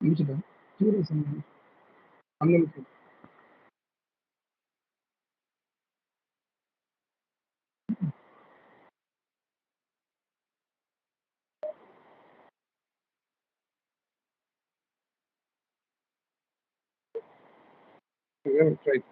முடிச்சுட்டேன். Tourism unlimited. Right.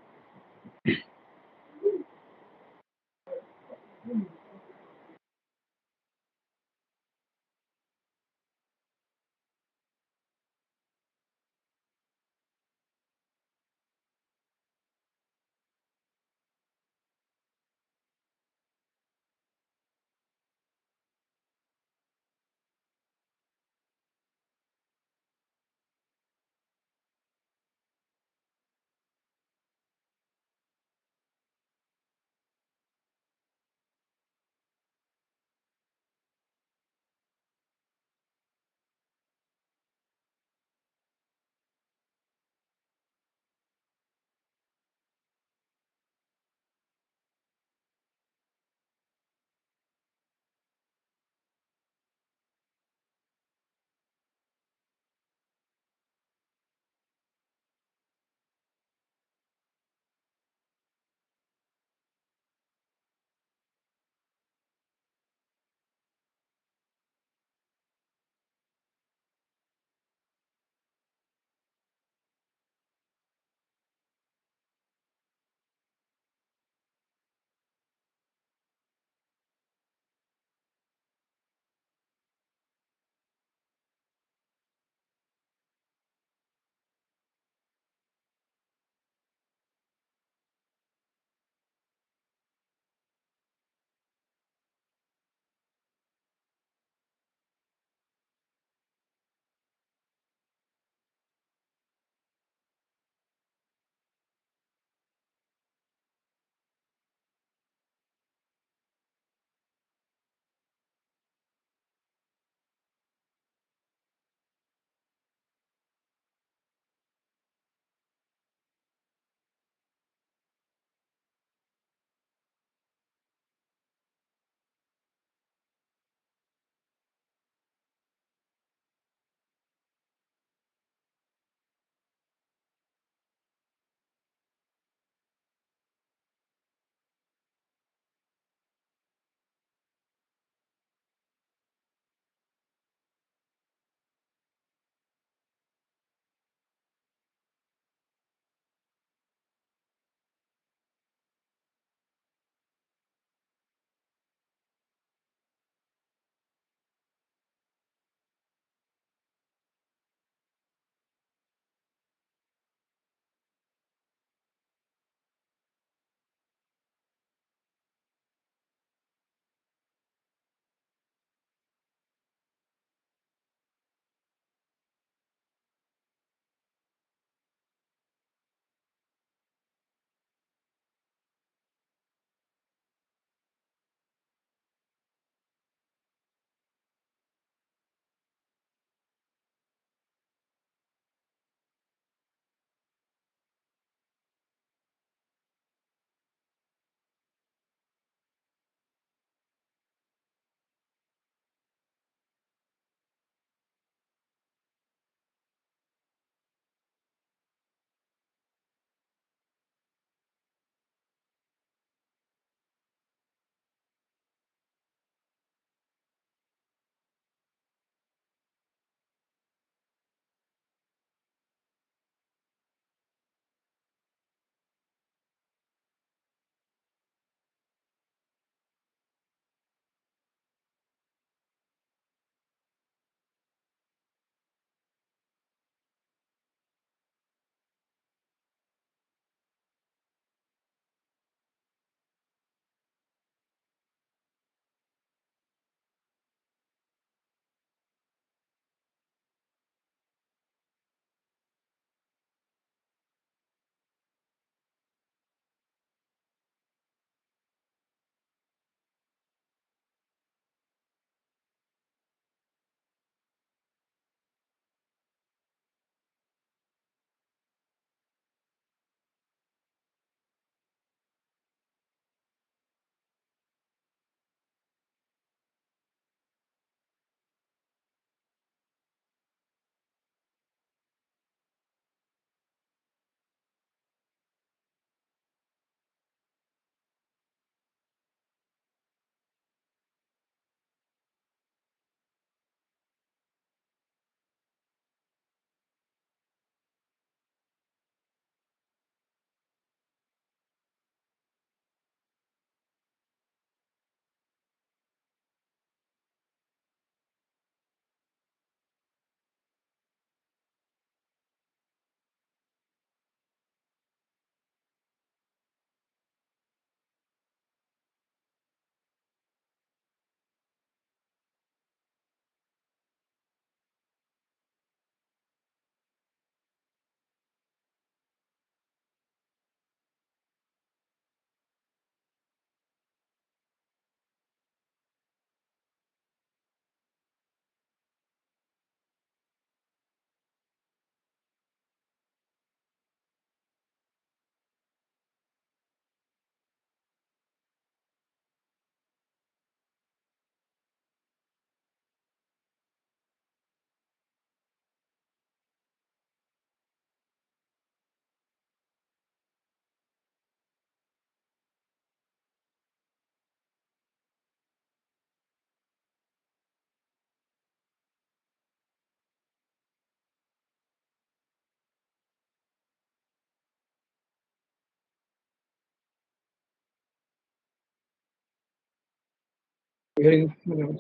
Hearing, hello,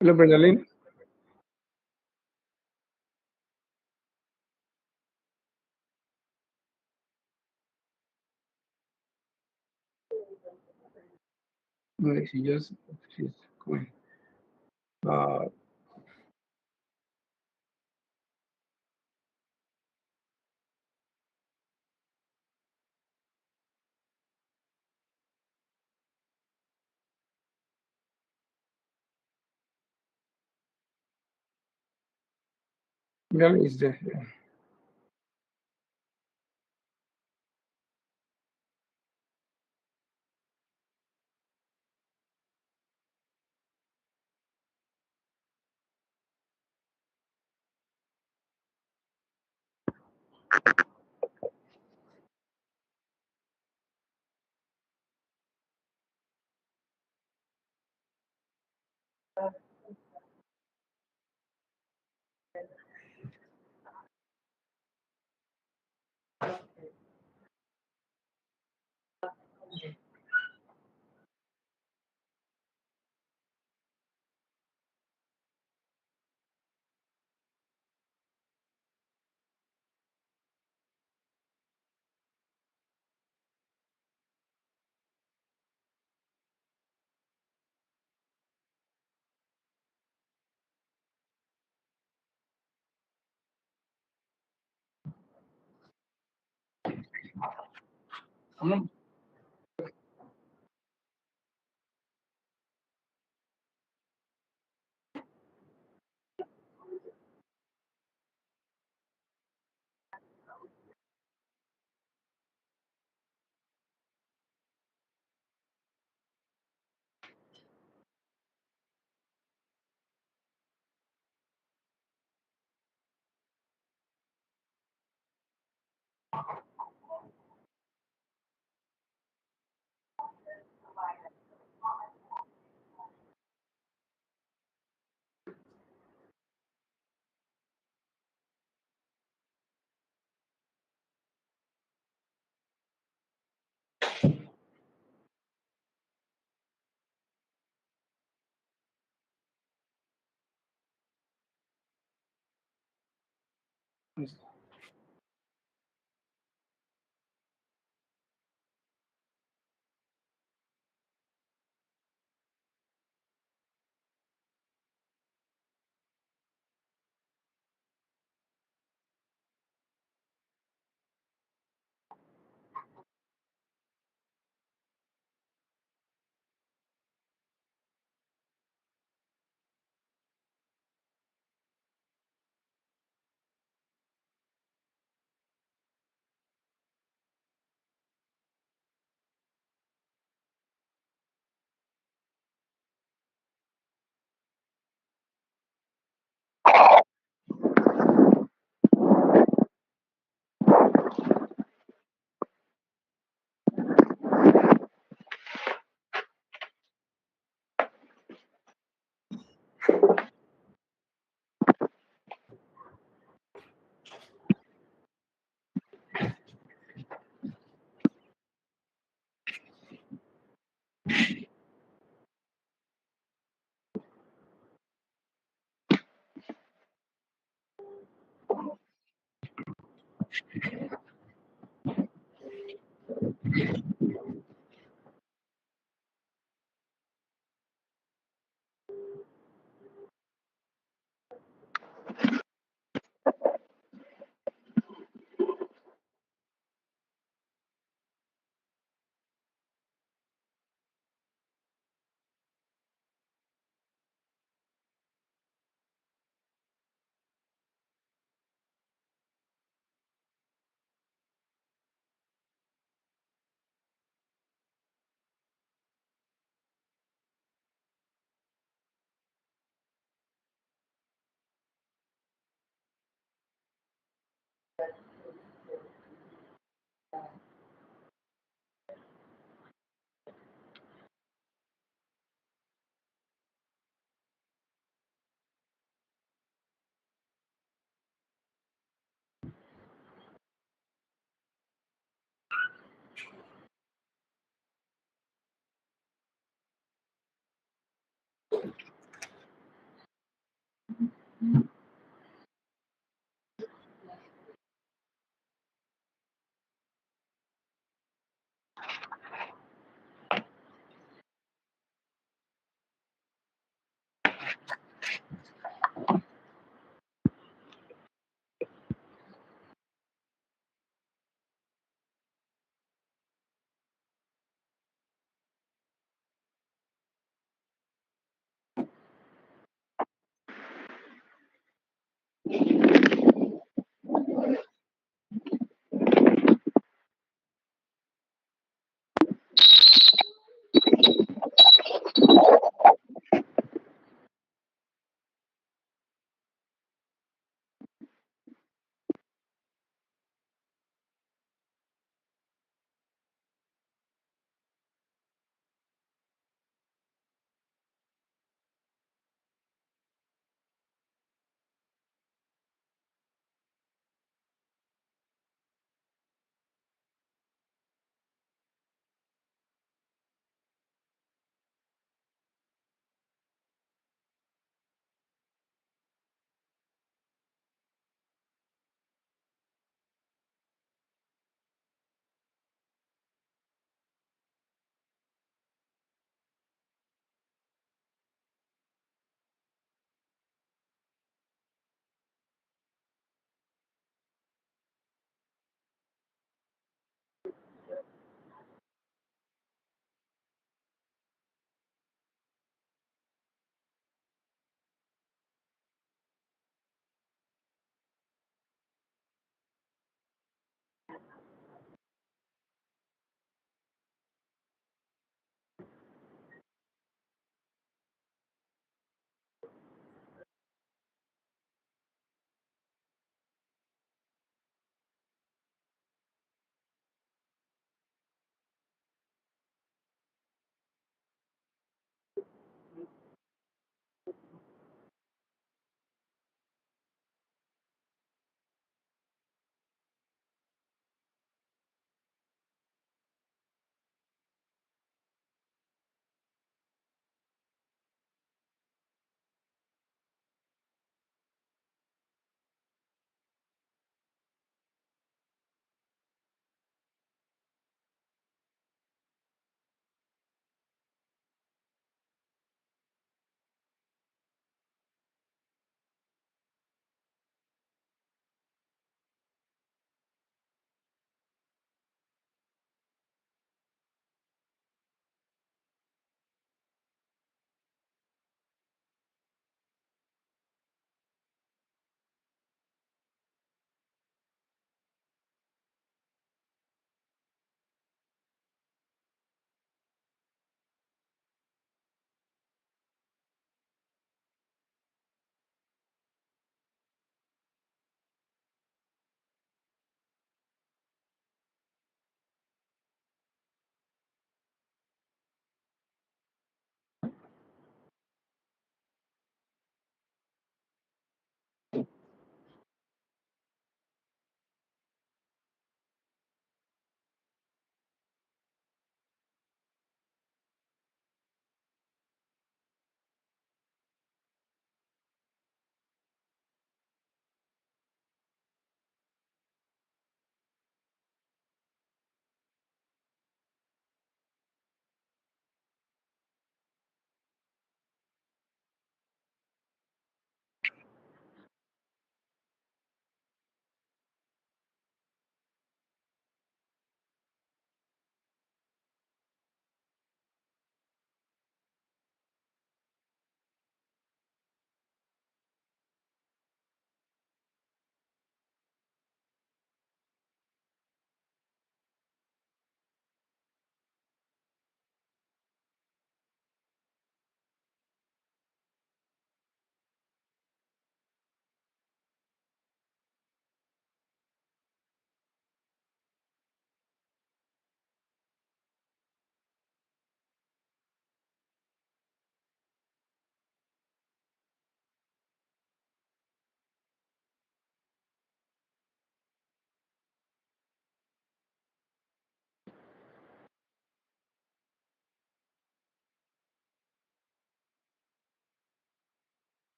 hello, Brendaline. No, she's going. Uh, Mel is there. Yeah. I'm not,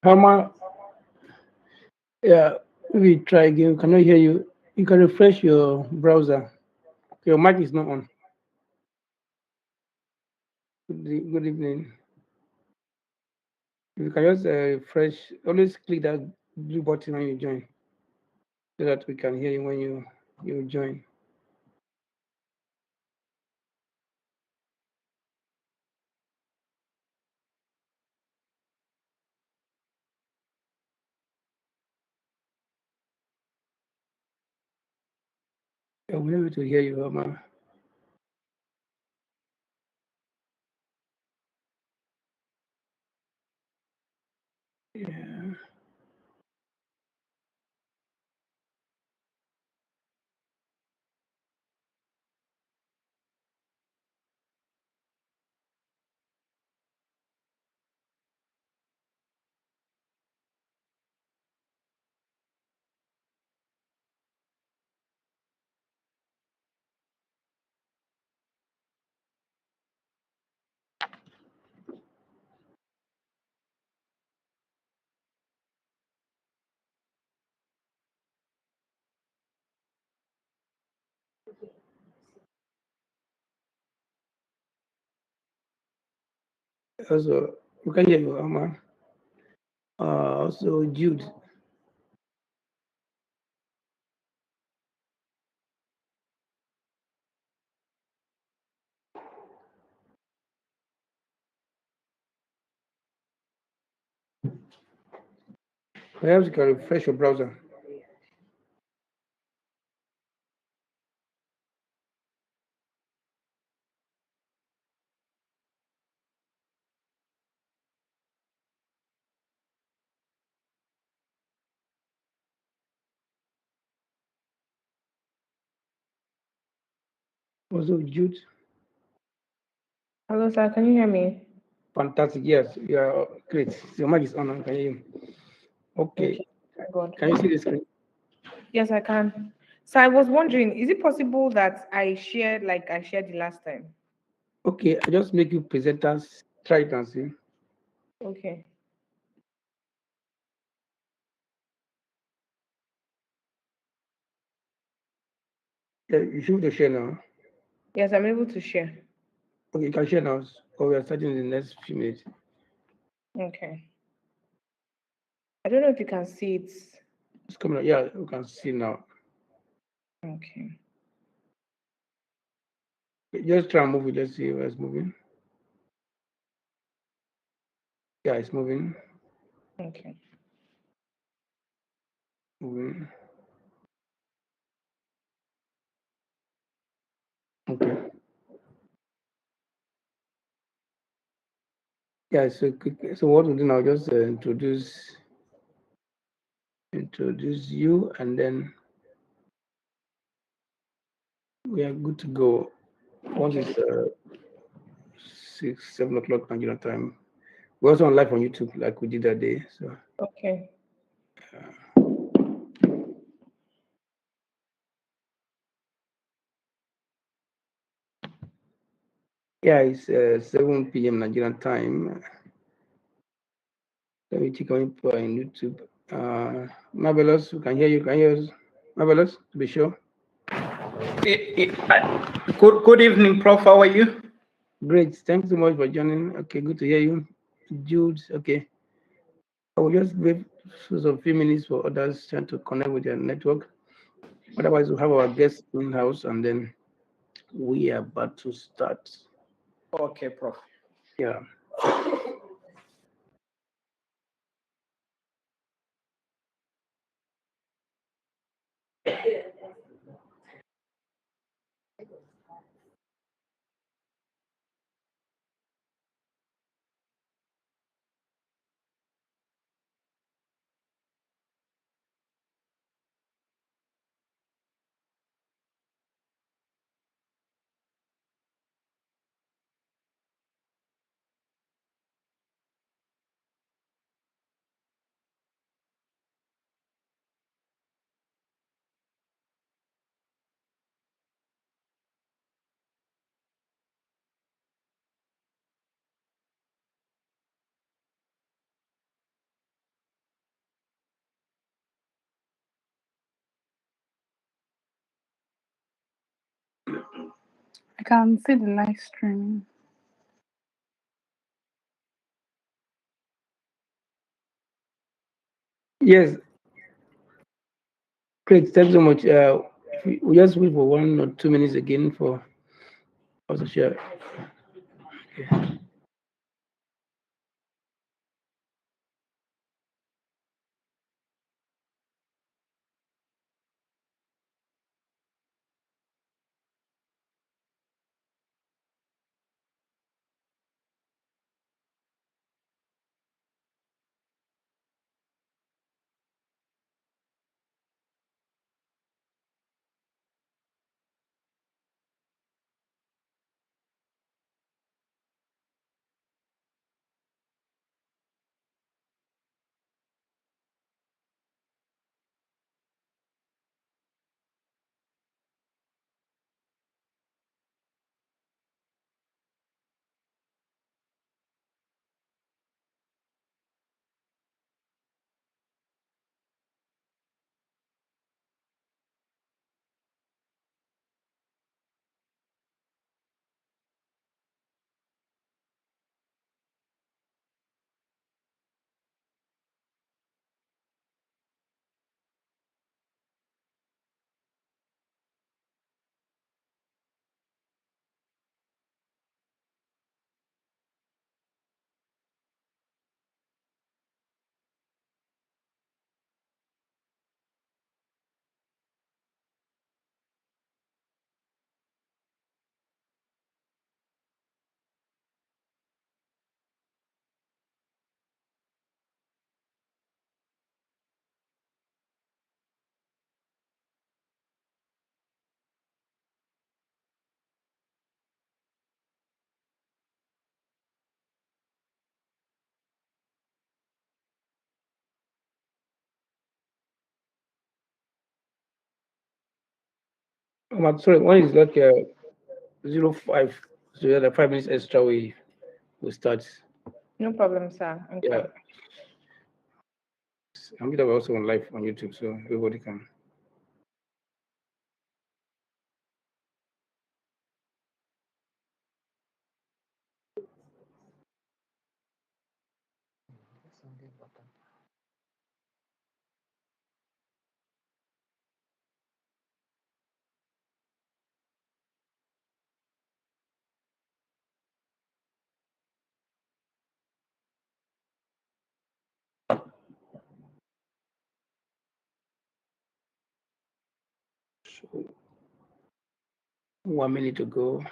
Hammer, yeah, maybe try again. Cannot hear you. You can refresh your browser. Your mic is not on. Good evening. You can just refresh. Always click that blue button when you join, so that we can hear you when you join. Yeah, we're able to hear you, Hammer. Yeah. Also, we can hear you, Hammer. Also, Jude. Perhaps you can refresh your browser. Also, Jude. Hello, sir. Can you hear me? Fantastic. Yes, you are great. Your mic is on. I can hear you. Okay. Okay, thank God. Can you see the screen? Yes, I can. So I was wondering, is it possible that I shared like I shared the last time? Okay, I just make you presenters. Try it and see. Okay. Yeah, you should be able to share now. Yes, I'm able to share. Okay, you can share now. Or we are starting in the next few minutes. Okay. I don't know if you can see it. It's coming up. Yeah, you can see now. Okay. Just try and move it. Let's see where it's moving. Yeah, it's moving. Okay. Moving. Okay. Yeah, so so what we'll do now, just introduce you, and then we are good to go. Once Okay. it's 6, 7 o'clock Nigerian time. We're also on live on YouTube, like we did that day. So Okay. yeah, it's 7 p.m. Nigerian time. Let me check on YouTube. Marvelous, we can hear you. Can you hear us? Marvelous, to be sure. Good evening, Prof. How are you? Great. Thanks so much for joining. Okay, good to hear you. Jude, okay. I will just wait for a few minutes for others trying to connect with their network. Otherwise, we'll have our guests in house and then we are about to start. Okay, Prof. Yeah. I can see the live stream. Yes, great. Thanks so much. We just wait for 1 or 2 minutes again for us to share. Okay. Sorry, one is like 05. So yeah, the 5 minutes extra we start. No problem, sir. Yeah, Okay. I'm we're also on live on YouTube, so everybody can. So 1 minute to go.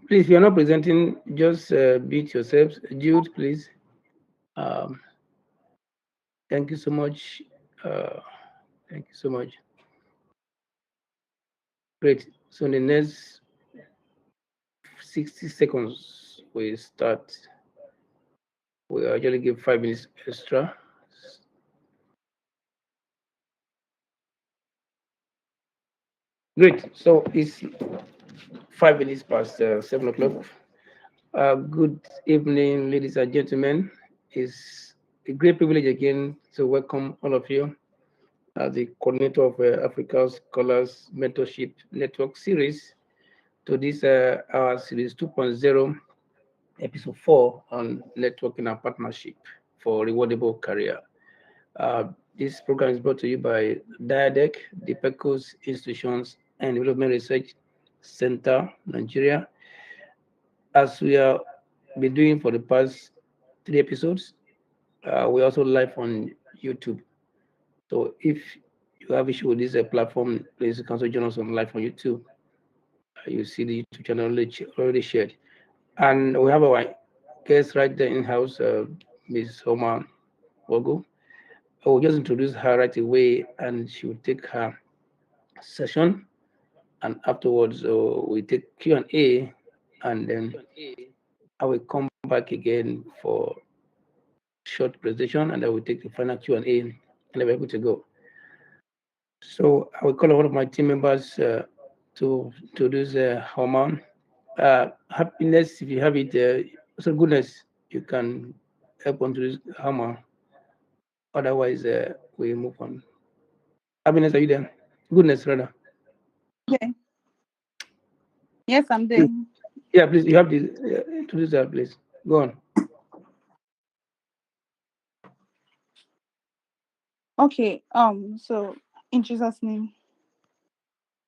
Please, if you're not presenting, just beat yourselves. Jude, please. Um, thank you so much. Uh, thank you so much. Great. So in the next 60 seconds, we start. We actually give 5 minutes extra. Great. So it's 5 minutes past 7 o'clock. Good evening, ladies and gentlemen. It's a great privilege again to welcome all of you as the coordinator of Africa's Scholars Mentorship Network series to this our series 2.0, episode 4 on networking and partnership for rewardable career. This program is brought to you by DIaDeRC, the PECOS Institutions and Development Research Center, Nigeria. As we have been doing for the past 3 episodes, we're also live on YouTube. So if you have issue with this platform, please you can also join us on live on YouTube. You see the YouTube channel already shared. And we have our guest right there in house, Ms. Homa Wogo. I will just introduce her right away and she will take her session. And afterwards, we take Q&A, and then I will come back again for short presentation, and I will take the final Q&A, and then we're good to go. So I will call on one of my team members to introduce Homa. Happiness, if you have it, so goodness, you can help on to this Homa. Otherwise, we move on. Happiness, are you there? Goodness, rather. Okay. Yes, I'm Please. there. Yeah, please. You have to introduce that, please. Go on. Okay. So in Jesus' name.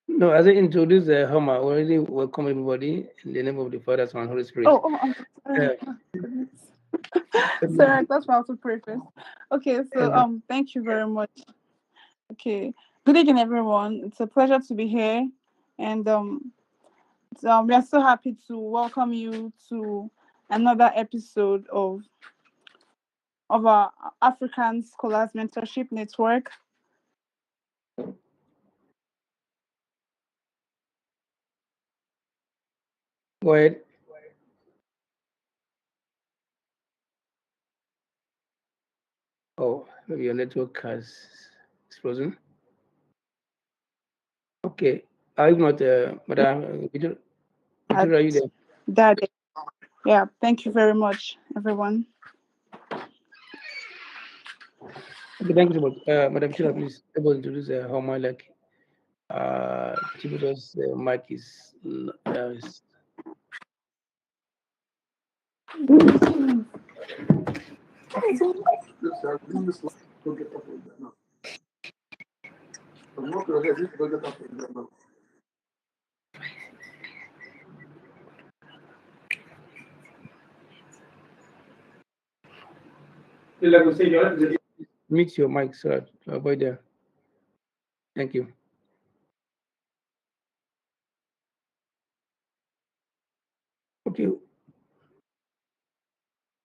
No, as I introduce the Homa, already welcome everybody in the name of the Father, Son, and Holy Spirit. I'm Uh, sorry. Oh, goodness. Sorry, that's why I have to pray first. Okay, so thank you very much. Okay. Good evening, everyone. It's a pleasure to be here. And we are so happy to welcome you to another episode of our African Scholars Mentorship Network. Go ahead. Oh, maybe your network has frozen. Okay. If not, Madam, are you there? That yeah, thank you very much, everyone. Okay, thank you so much. Madam Chira, please able to introduce Homa like distributors mic is mute your mic so that to avoid that. Thank you. Okay.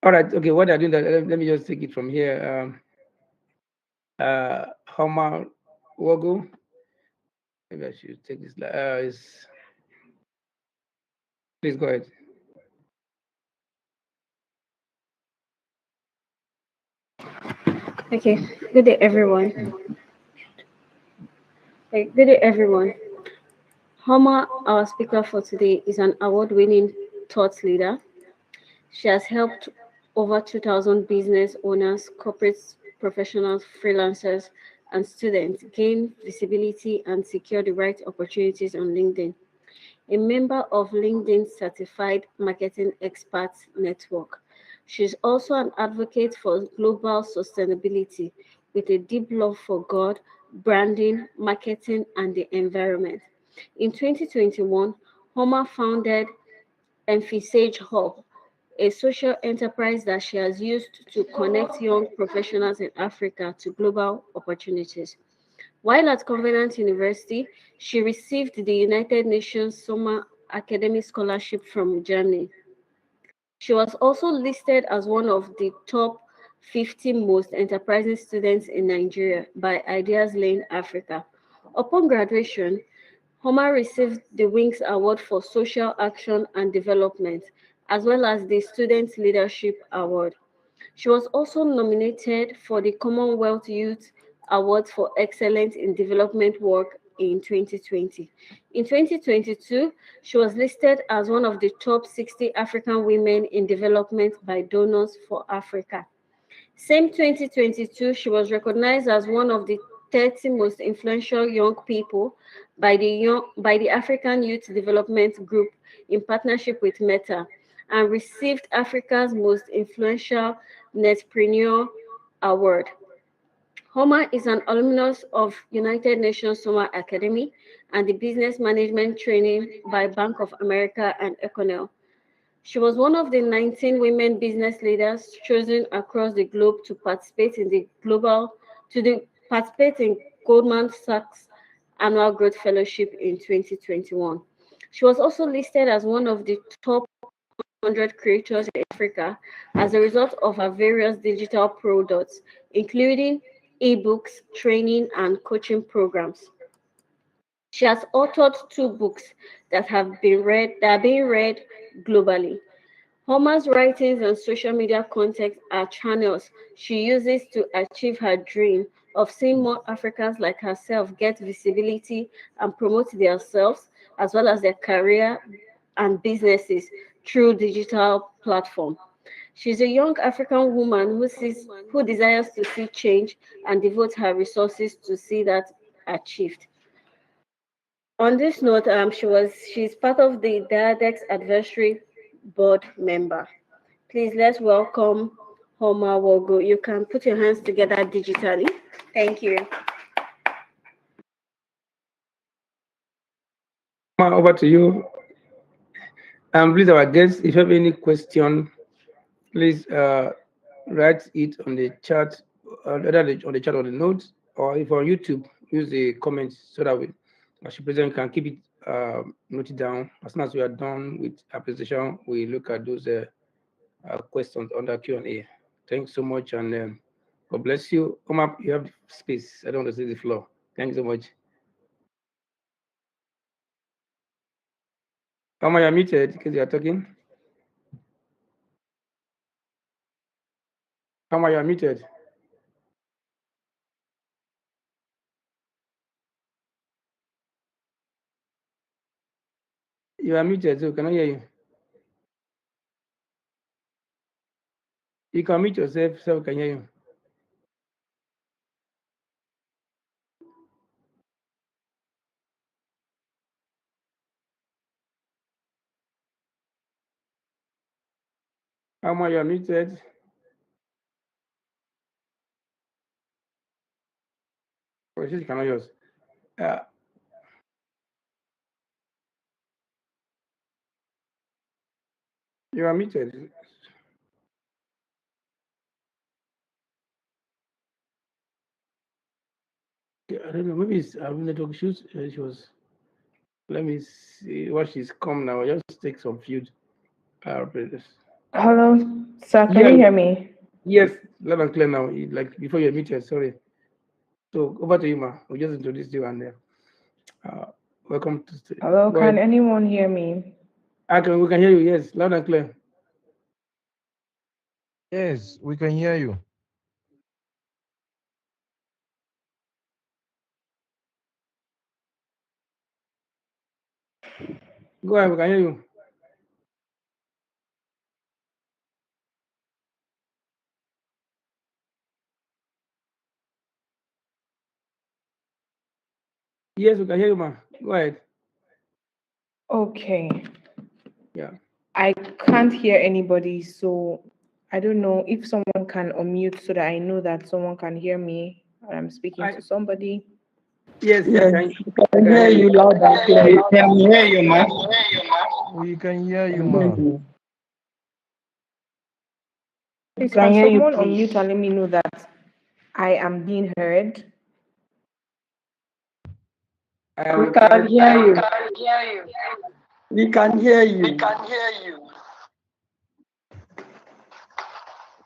All right. Okay. What I doing that? Let me just take it from here. Homa Wogo. Maybe I should take this. Please go ahead. Okay, good day, everyone. Good day, everyone. Homa, our speaker for today, is an award-winning thought leader. She has helped over 2,000 business owners, corporate professionals, freelancers, and students gain visibility and secure the right opportunities on LinkedIn. A member of LinkedIn Certified Marketing Experts Network. She's also an advocate for global sustainability with a deep love for God, branding, marketing, and the environment. In 2021, Homer founded Emphysage Hub, a social enterprise that she has used to connect young professionals in Africa to global opportunities. While at Covenant University, she received the United Nations Summer Academic Scholarship from Germany. She was also listed as one of the top 50 most enterprising students in Nigeria by Ideas Lane Africa. Upon graduation, Homer received the Wings Award for Social Action and Development, as well as the Student Leadership Award. She was also nominated for the Commonwealth Youth Award for Excellence in Development Work in 2020. In 2022, she was listed as one of the top 60 African women in development by Donors for Africa. Same 2022, she was recognized as one of the 30 most influential young people by the African Youth Development Group in partnership with Meta, and received Africa's most influential Netpreneur Award. Homer is an alumnus of United Nations Summer Academy and the Business Management Training by Bank of America and Econel. She was one of the 19 women business leaders chosen across the globe to participate in Goldman Sachs Annual Growth Fellowship in 2021. She was also listed as one of the top 100 creators in Africa as a result of her various digital products, including ebooks, training, and coaching programs. She has authored 2 books that are being read globally. Homer's writings and social media content are channels she uses to achieve her dream of seeing more Africans like herself get visibility and promote themselves as well as their career and businesses through digital platform. She's a young African woman who desires to see change and devotes her resources to see that achieved. On this note, she's part of the DIaDeRC Advisory Board member. Please let's welcome Homa Wogo. You can put your hands together digitally. Thank you. Over to you. Please, our guests, if you have any question, please write it on the chat, either on the chat or the notes, or if on YouTube, use the comments so that we, as you present, can keep it noted down. As soon as we are done with our presentation, we look at those questions under Q&A. Thanks so much, and God bless you. Come up, you have space. I don't want to see the floor. Thanks so much. Am I muted because you are talking? Am I muted? You are muted, so cannot hear you. You can mute yourself so we can hear you. Am I muted? Or she cannot use. You are muted. I don't know. Maybe it's having network issues. She was. Let me see what she's come now. Just take some few. Hello, sir. Can you hear me? Yes, loud and clear now. Like before you're muted. Sorry. So over to you, ma. We just introduced you and welcome to. Hello, can anyone hear me? We can hear you. Yes, loud and clear. Yes, we can hear you. Go ahead, we can hear you. Yes, we can hear you, ma. Go ahead. Okay. Yeah. I can't hear anybody, so I don't know if someone can unmute so that I know that someone can hear me. I'm speaking to somebody. Yes, yes, we can hear you loud and clear. We can hear you, man. We can hear you, ma. Please, can someone unmute and let me know that I am being heard? We can hear you. We can hear you. We can hear you.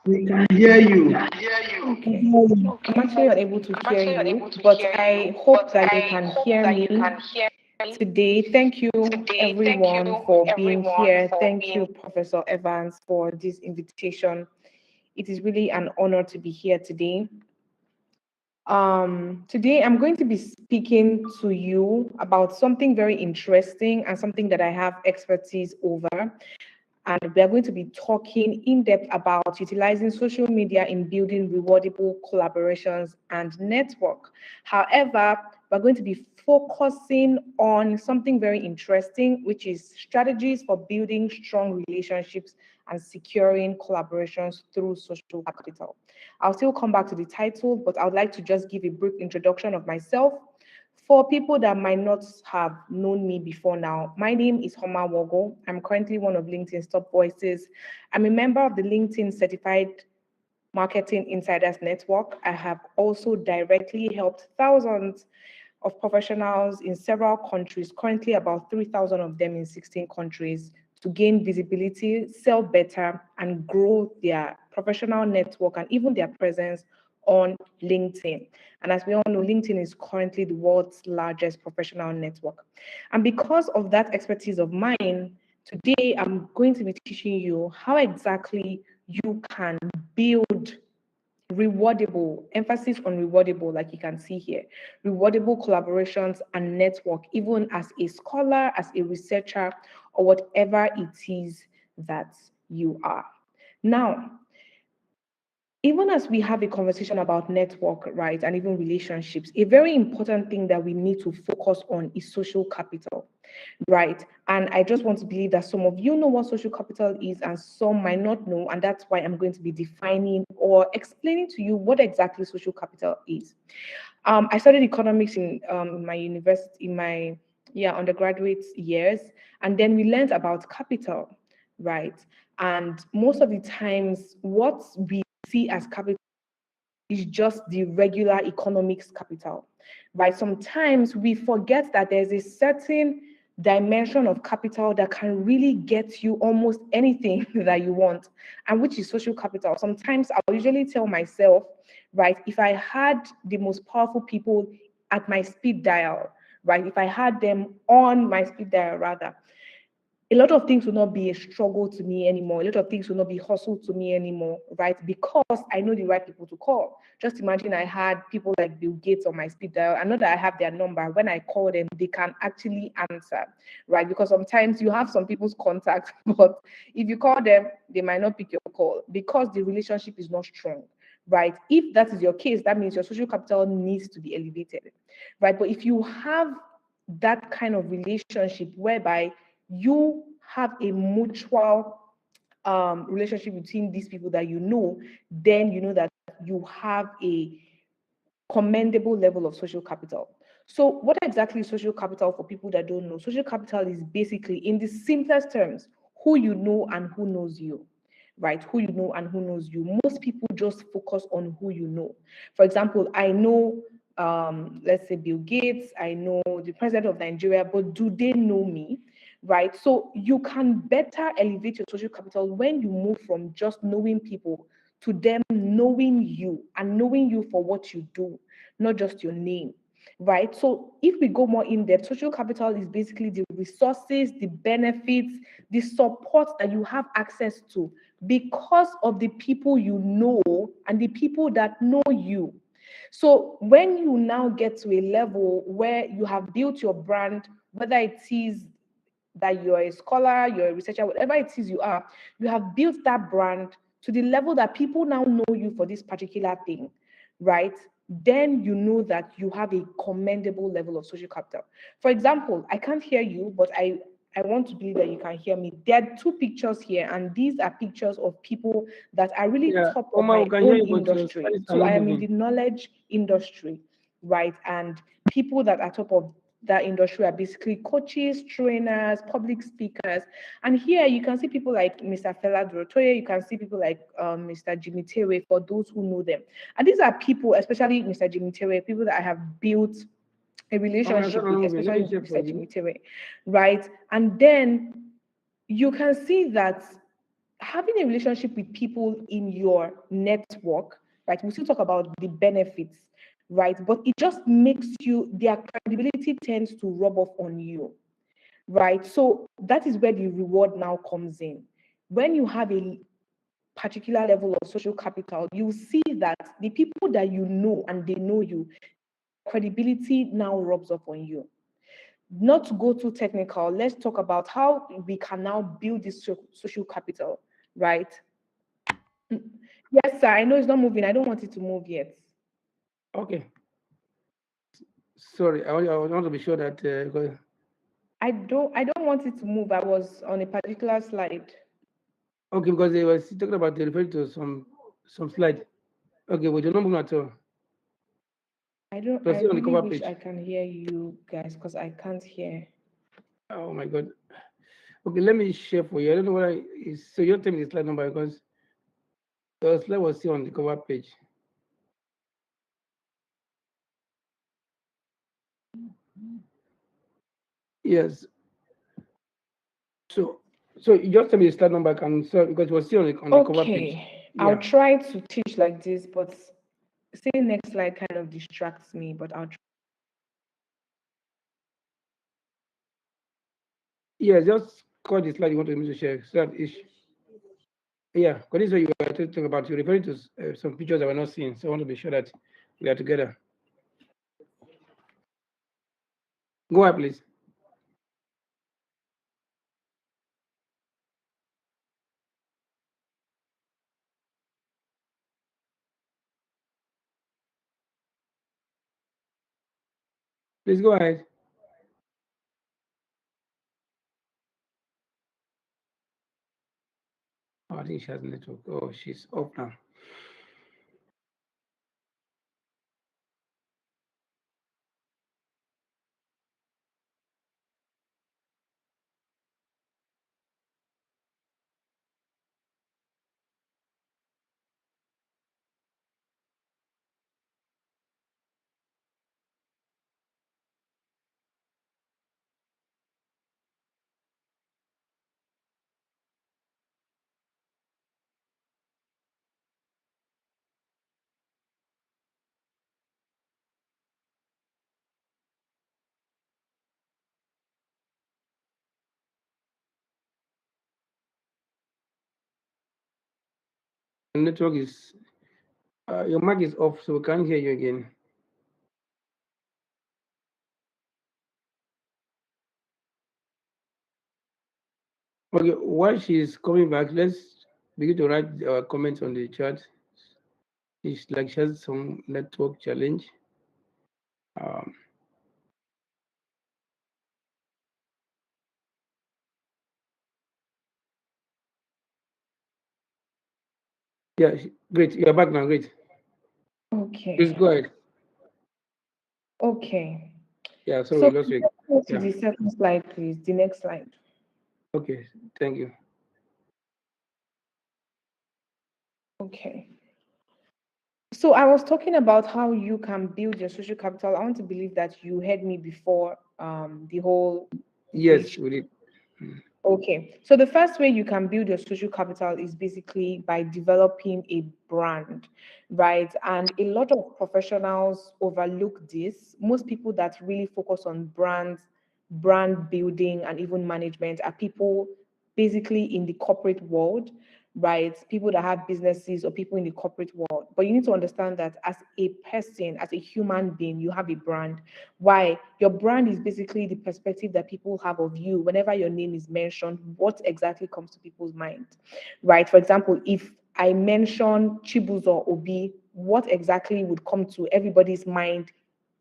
We can hear you. Okay. I'm actually unable to hear you, but I hope that you can hear me today. Thank you, everyone, for being here. Thank you, Professor Evans, for this invitation. It is really an honor to be here today. Today I'm going to be speaking to you about something very interesting and something that I have expertise over. And we are going to be talking in depth about utilizing social media in building rewardable collaborations and network. However, we're going to be focusing on something very interesting, which is strategies for building strong relationships and securing collaborations through social capital. I'll still come back to the title, but I would like to just give a brief introduction of myself. For people that might not have known me before now, my name is Homa Wogo. I'm currently one of LinkedIn's top voices. I'm a member of the LinkedIn Certified Marketing Insiders Network. I have also directly helped thousands of professionals in several countries, currently about 3,000 of them in 16 countries, to gain visibility, sell better, and grow their professional network and even their presence on LinkedIn. And as we all know, LinkedIn is currently the world's largest professional network. And because of that expertise of mine, today I'm going to be teaching you how exactly you can build rewardable, emphasis on rewardable, like you can see here, rewardable collaborations and network, even as a scholar, as a researcher, or whatever it is that you are. Now, even as we have a conversation about network, right, and even relationships, a very important thing that we need to focus on is social capital, right? And I just want to believe that some of you know what social capital is and some might not know, and that's why I'm going to be defining or explaining to you what exactly social capital is. I studied economics in my university, in my undergraduate years, and then we learned about capital, right? And most of the times, what we see as capital is just the regular economics capital, right? Sometimes we forget that there's a certain dimension of capital that can really get you almost anything that you want, and which is social capital. Sometimes I'll usually tell myself, right, if I had the most powerful people at my speed dial, right, if I had them on my speed dial rather, a lot of things will not be a struggle to me anymore. A lot of things will not be hustle to me anymore, right? Because I know the right people to call. Just imagine I had people like Bill Gates on my speed dial. I know that I have their number. When I call them, they can actually answer, right? Because sometimes you have some people's contact, but if you call them, they might not pick your call because the relationship is not strong, right? If that is your case, that means your social capital needs to be elevated, right? But if you have that kind of relationship whereby you have a mutual relationship between these people that you know, then you know that you have a commendable level of social capital. So what exactly is social capital for people that don't know? Social capital is basically, in the simplest terms, who you know and who knows you, right? Who you know and who knows you. Most people just focus on who you know. For example, I know, let's say Bill Gates, I know the president of Nigeria, but do they know me? Right? So you can better elevate your social capital when you move from just knowing people to them knowing you and knowing you for what you do, not just your name, right? So if we go more in depth, social capital is basically the resources, the benefits, the support that you have access to because of the people you know and the people that know you. So when you now get to a level where you have built your brand, whether it is that you're a scholar, you're a researcher, whatever it is you have built that brand to the level that people now know you for this particular thing, right? Then you know that you have a commendable level of social capital. For example, I can't hear you, but I want to believe that you can hear me. There are two pictures here, and these are pictures of people that are really top of Omar, my we can hear own you, but your industry. slides are So not I am in the moving. knowledge industry, right? And people that are top of that industry are basically coaches, trainers, public speakers. And here you can see people like Mr. Fela Dorotoye, you can see people like Mr. Jimmy Tewe, for those who know them. And these are people, especially Mr. Jimmy Tewe, people that I have built a Omar, it's relationship not with, moving. Let especially me check for Mr. you. Jimmy Tewe, right? And then you can see that having a relationship with people in your network, right? We still talk about the benefits, right? But it just makes you, their credibility tends to rub off on you, right? So that is where the reward now comes in. When you have a particular level of social capital, you see that the people that you know and they know you, credibility now rubs off on you. Not to go too technical, let's talk about how we can now build this social capital, right? Yes, sir. I know it's not moving. I don't want it to move yet. Okay. Sorry, I want to be sure that because I don't want it to move. I was on a particular slide. okay, because they were talking about they referred to some slide. Okay, but you're not moving at all. I Proceed on the really cover wish page. I can hear you guys because I can't hear. Oh my God. Okay, let me share for you. I don't know what is. So you're telling me the slide number because the slide was still on the cover page. Yes. So you just tell me the slide number. I can so because it was still on the cover page. Okay, I'll Yeah. try to teach like this, but saying next slide kind of distracts me, but I'll try. Yeah, just call the slide you want me to share. So that is, yeah, because this is what you were talking about. You're referring to some pictures that we're not seeing. So I want to be sure that we are together. Go ahead, please. Please go ahead. Oh, I think she has network. Oh, she's off now. The network is your mic is off, so we can't hear you again. Okay, while she's coming back, let's begin to write comments on the chat. It's like she has some network challenge. Um, yeah, great. You're back now. Great. Okay. Please go ahead. Okay. Yeah, sorry, So we lost you. let's go to Yeah. the second slide, please. The next slide. Okay, thank you. Okay. So I was talking about how you can build your social capital. I want to believe that you heard me before the whole Yes, bridge. we did. Okay, so the first way you can build your social capital is basically by developing a brand, right? And a lot of professionals overlook this. Most people that really focus on brands, brand building, and even management are people basically in the corporate world, right? People that have businesses or people in the corporate world. But you need to understand that as a person, as a human being, you have a brand. Why? Your brand is basically the perspective that people have of you. Whenever your name is mentioned, what exactly comes to people's mind, right? For example, if I mention Chibuzo Obi, what exactly would come to everybody's mind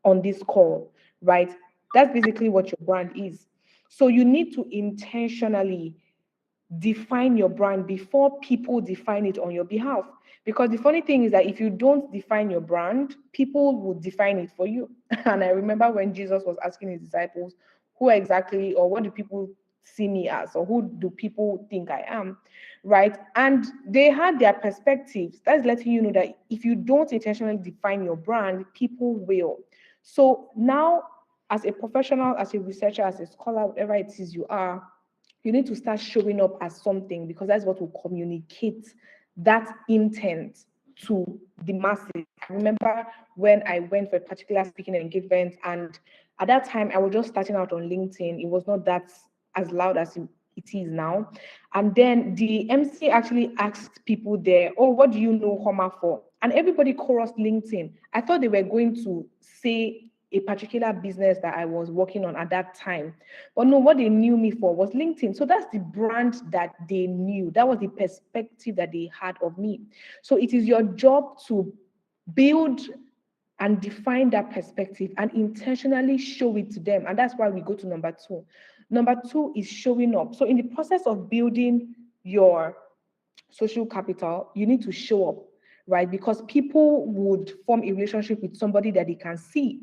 on this call, right? That's basically what your brand is. So you need to intentionally define your brand before people define it on your behalf. Because the funny thing is that if you don't define your brand, people will define it for you. And I remember when Jesus was asking his disciples, who exactly or what do people see me as, or who do people think I am? Right? And they had their perspectives. That's letting you know that if you don't intentionally define your brand, people will. So now, as a professional, as a researcher, as a scholar, whatever it is you are, you need to start showing up as something, because that's what will communicate that intent to the masses. I remember when I went for a particular speaking engagement, and at that time I was just starting out on LinkedIn. It was not that as loud as it is now. And then the MC actually asked people there, oh, what do you know Homa for? And everybody chorused LinkedIn. I thought they were going to say a particular business that I was working on at that time. But no, what they knew me for was LinkedIn. So that's the brand that they knew. That was the perspective that they had of me. So it is your job to build and define that perspective and intentionally show it to them. And that's why we go to number two. Number two is showing up. So in the process of building your social capital, you need to show up, right? Because people would form a relationship with somebody that they can see,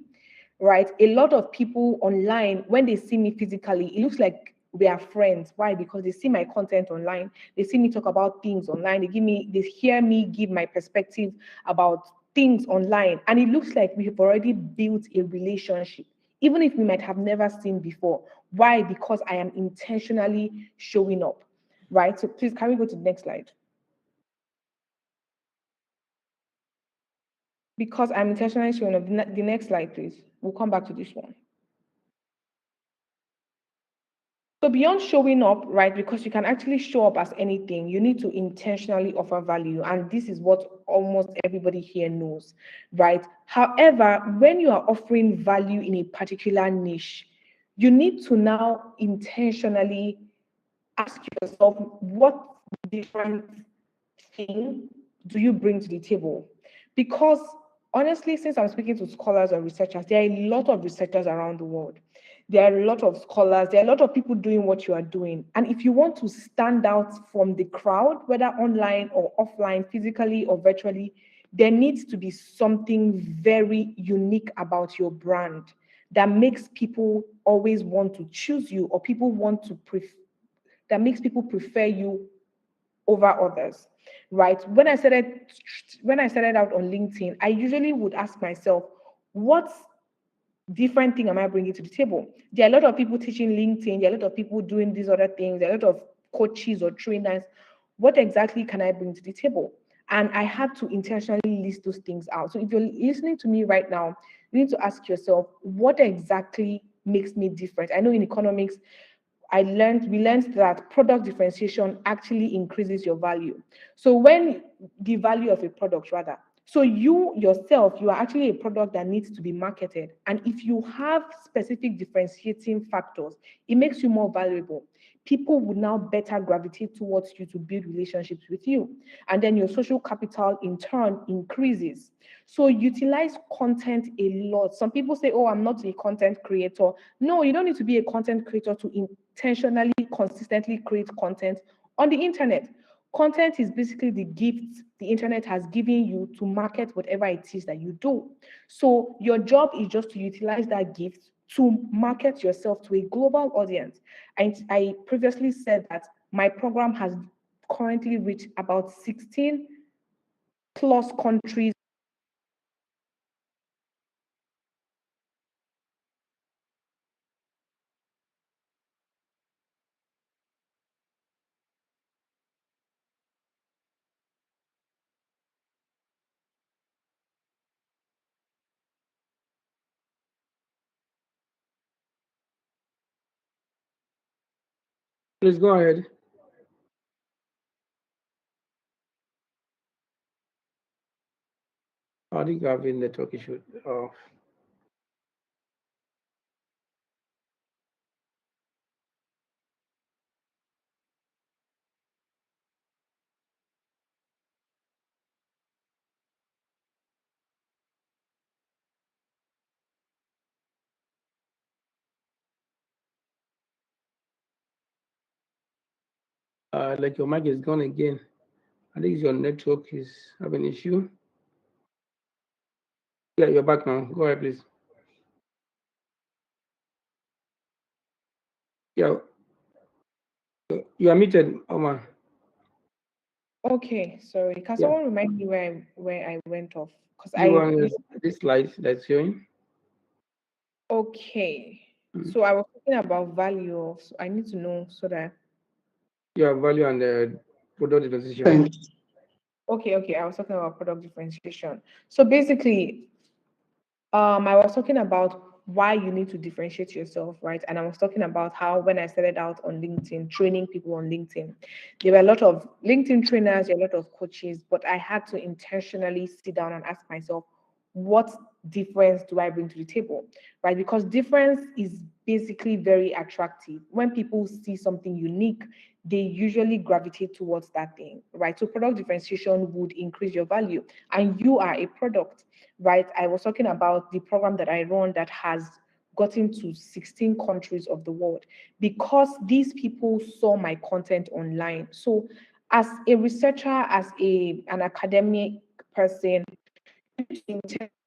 right? A lot of people online, when they see me physically, it looks like we are friends. Why? Because they see my content online, they see me talk about things online, they hear me give my perspective about things online, and it looks like we have already built a relationship, even if we might have never seen before. Why? Because I am intentionally showing up, right? So please, can we go to the next slide? Because I'm intentionally showing up. The next slide, please. We'll come back to this one. So beyond showing up, right, because you can actually show up as anything, you need to intentionally offer value. And this is what almost everybody here knows, right? However, when you are offering value in a particular niche, you need to now intentionally ask yourself, what different thing do you bring to the table? Because honestly, since I'm speaking to scholars or researchers, there are a lot of researchers around the world. There are a lot of scholars, there are a lot of people doing what you are doing. And if you want to stand out from the crowd, whether online or offline, physically or virtually, there needs to be something very unique about your brand that makes people always want to choose you, or people want to that makes people prefer you over others, right? When I started out on LinkedIn, I usually would ask myself, what different thing am I bringing to the table? There are a lot of people teaching LinkedIn, there are a lot of people doing these other things, there are a lot of coaches or trainers. What exactly can I bring to the table? And I had to intentionally list those things out. So if you're listening to me right now, you need to ask yourself, what exactly makes me different? I know in economics, we learned that product differentiation actually increases your value. So when the value of a product rather, so you yourself, you are actually a product that needs to be marketed. And if you have specific differentiating factors, it makes you more valuable. People would now better gravitate towards you to build relationships with you. And then your social capital in turn increases. So utilize content a lot. Some people say, oh, I'm not a content creator. No, you don't need to be a content creator to intentionally, consistently create content on the internet. Content is basically the gift the internet has given you to market whatever it is that you do. So your job is just to utilize that gift to market yourself to a global audience. I previously said that my program has currently reached about 16 plus countries. Please go ahead. I think you're having network issue. Like your mic is gone again. I think your network is having issue. Yeah, you're back now. Go ahead, please. Yeah, you are muted, Omar. Okay, sorry. Can Yeah, someone remind me where I went off? Because you are on this slide that's showing. okay. Mm. So I was talking about value of, so I need to know so that Your value and the product differentiation. Thanks. okay, I was talking about product differentiation. So basically, I was talking about why you need to differentiate yourself, right? And I was talking about how when I started out on LinkedIn, training people on LinkedIn, there were a lot of LinkedIn trainers, there were a lot of coaches, but I had to intentionally sit down and ask myself, what difference do I bring to the table, right? Because difference is basically very attractive. When people see something unique, they usually gravitate towards that thing, right? So product differentiation would increase your value, and you are a product, right? I was talking about the program that I run that has gotten to 16 countries of the world because these people saw my content online. So as a researcher, as an academic person,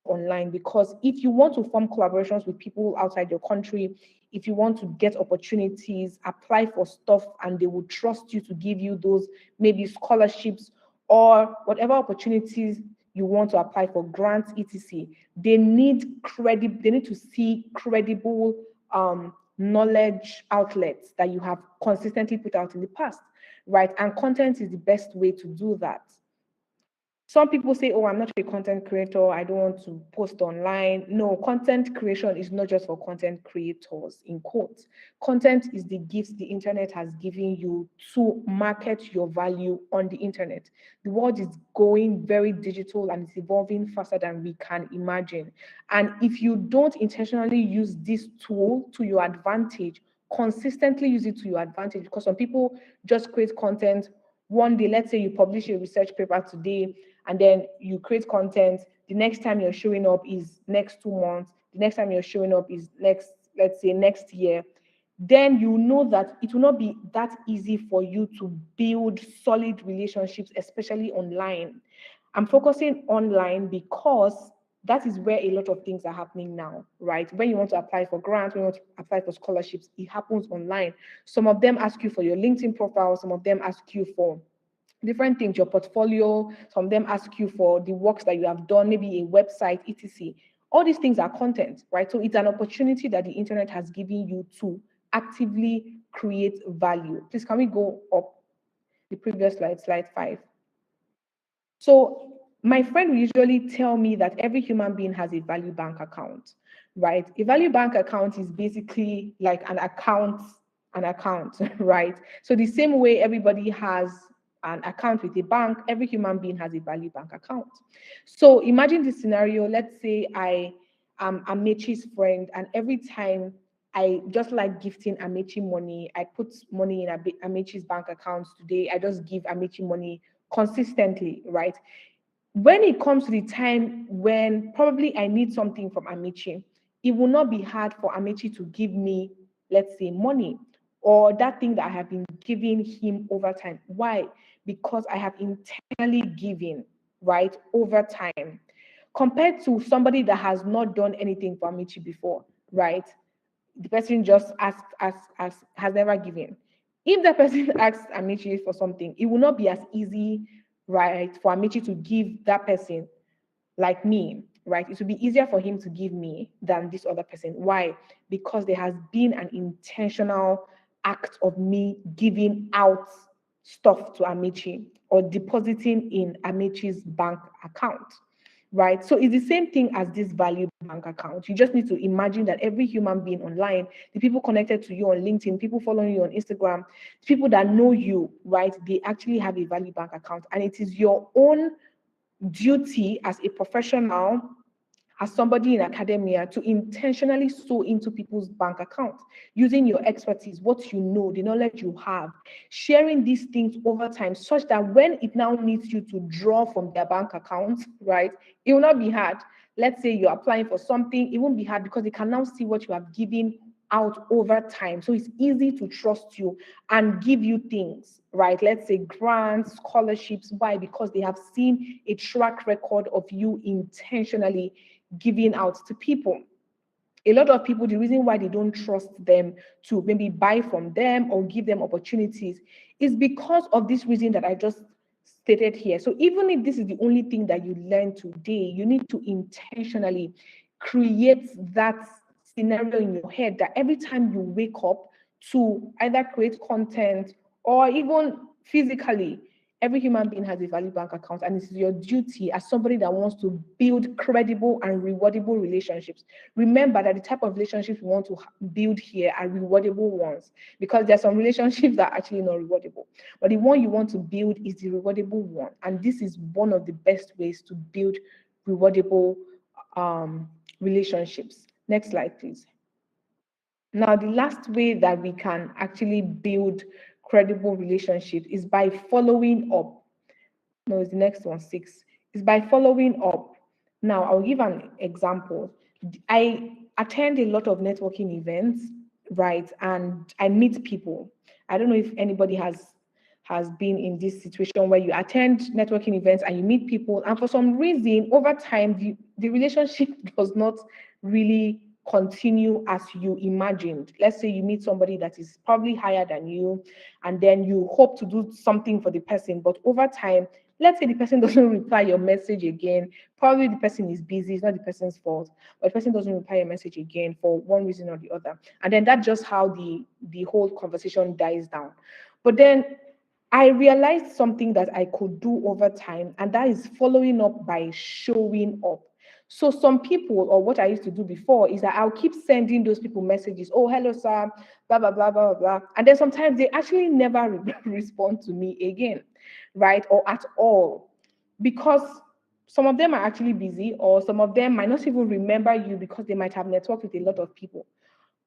online, because if you want to form collaborations with people outside your country, if you want to get opportunities, apply for stuff, and they will trust you to give you those maybe scholarships or whatever opportunities you want to apply for, grants, etc. They need they need to see credible knowledge outlets that you have consistently put out in the past, right? And content is the best way to do that. Some people say, oh, I'm not a content creator, I don't want to post online. No, content creation is not just for content creators, in quotes. Content is the gift the internet has given you to market your value on the internet. The world is going very digital and it's evolving faster than we can imagine. And if you don't intentionally use this tool to your advantage, consistently use it to your advantage, because some people just create content one day. Let's say you publish a research paper today, and then you create content the next time you're showing up is next 2 months, the next time you're showing up is next, let's say next year, then you know that it will not be that easy for you to build solid relationships, especially online. I'm focusing online because that is where a lot of things are happening now, right? When you want to apply for grants, when you want to apply for scholarships, it happens online. Some of them ask you for your LinkedIn profile, some of them ask you for different things, your portfolio, some of them ask you for the works that you have done, maybe a website, etc. All these things are content, right? So it's an opportunity that the internet has given you to actively create value. Please, can we go up the previous slide, slide 5? So my friend will usually tell me that every human being has a value bank account, right? A value bank account is basically like an account, right? So the same way everybody has an account with a bank, every human being has a value bank account. So imagine this scenario. Let's say I am Amechi's friend, and every time I just like gifting Amechi money, I put money in Amechi's bank accounts today. I just give Amechi money consistently, right? When it comes to the time when probably I need something from Amechi, it will not be hard for Amechi to give me, let's say, money or that thing that I have been giving him over time. Why? Because I have internally given, right, over time, compared to somebody that has not done anything for Amechi before, right? The person just has never given. If the person asks Amici for something, it will not be as easy, right, for Amici to give that person like me, right? It will be easier for him to give me than this other person. Why? Because there has been an intentional act of me giving out stuff to Amici or depositing in Amici's bank account, right? So it's the same thing as this value bank account. You just need to imagine that every human being online, the people connected to you on LinkedIn, people following you on Instagram, people that know you, right? They actually have a value bank account, and it is your own duty as a professional, as somebody in academia, to intentionally sow into people's bank accounts using your expertise, what you know, the knowledge you have, sharing these things over time such that when it now needs you to draw from their bank account, right, it will not be hard. Let's say you're applying for something, it won't be hard because they can now see what you have given out over time. So it's easy to trust you and give you things, right? Let's say grants, scholarships. Why? Because they have seen a track record of you intentionally giving out to people. A lot of people, the reason why they don't trust them to maybe buy from them or give them opportunities is because of this reason that I just stated here. So even if this is the only thing that you learn today, you need to intentionally create that scenario in your head that every time you wake up to either create content or even physically, every human being has a value bank account, and it's your duty as somebody that wants to build credible and rewardable relationships. Remember that the type of relationships we want to build here are rewardable ones, because there are some relationships that are actually not rewardable. But the one you want to build is the rewardable one. And this is one of the best ways to build rewardable relationships. Next slide, please. Now, the last way that we can actually build credible relationships is by following up. No, it's the next one, 6. Is by following up. Now, I'll give an example. I attend a lot of networking events, right? And I meet people. I don't know if anybody has been in this situation where you attend networking events and you meet people, and for some reason, over time, the relationship does not really continue as you imagined. Let's say you meet somebody that is probably higher than you, and then you hope to do something for the person, but over time, let's say the person doesn't reply your message again. Probably the person is busy, it's not the person's fault, but the person doesn't reply your message again for one reason or the other. And then that's just how the whole conversation dies down. But then I realized something that I could do over time, and that is following up by showing up. So some people, or what I used to do before, is that I'll keep sending those people messages. Oh, hello, sir, blah, blah, blah, blah, blah. And then sometimes they actually never respond to me again, right? Or at all. Because some of them are actually busy, or some of them might not even remember you because they might have networked with a lot of people.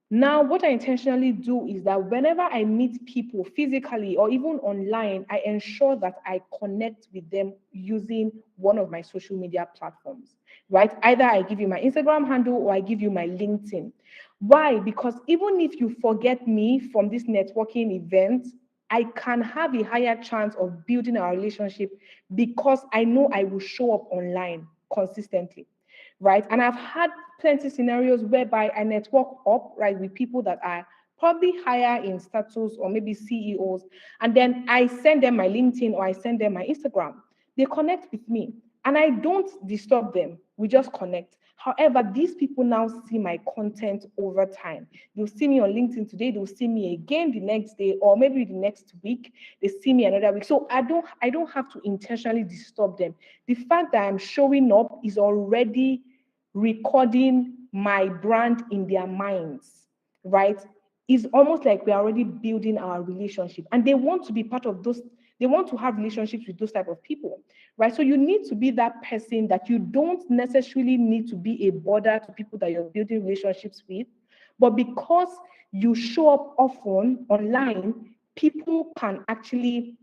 Now, what I intentionally do is that whenever I meet people physically or even online, I ensure that I connect with them using one of my social media platforms. right? Either I give you my Instagram handle or I give you my LinkedIn. Why? Because even if you forget me from this networking event, I can have a higher chance of building our relationship because I know I will show up online consistently, right? And I've had plenty scenarios whereby I network up, right, with people that are probably higher in status or maybe CEOs, and then I send them my LinkedIn or I send them my Instagram. They connect with me and I don't disturb them. We just connect. However, these people now see my content over time. They'll see me on LinkedIn today, they'll see me again the next day, or maybe the next week, they see me another week. So I don't have to intentionally disturb them. The fact that I'm showing up is already recording my brand in their minds, right? It's almost like we're already building our relationship. And they want to be part of those, they want to have relationships with those type of people, right? So you need to be that person that you don't necessarily need to be a bother to people that you're building relationships with. But because you show up often online, people can actually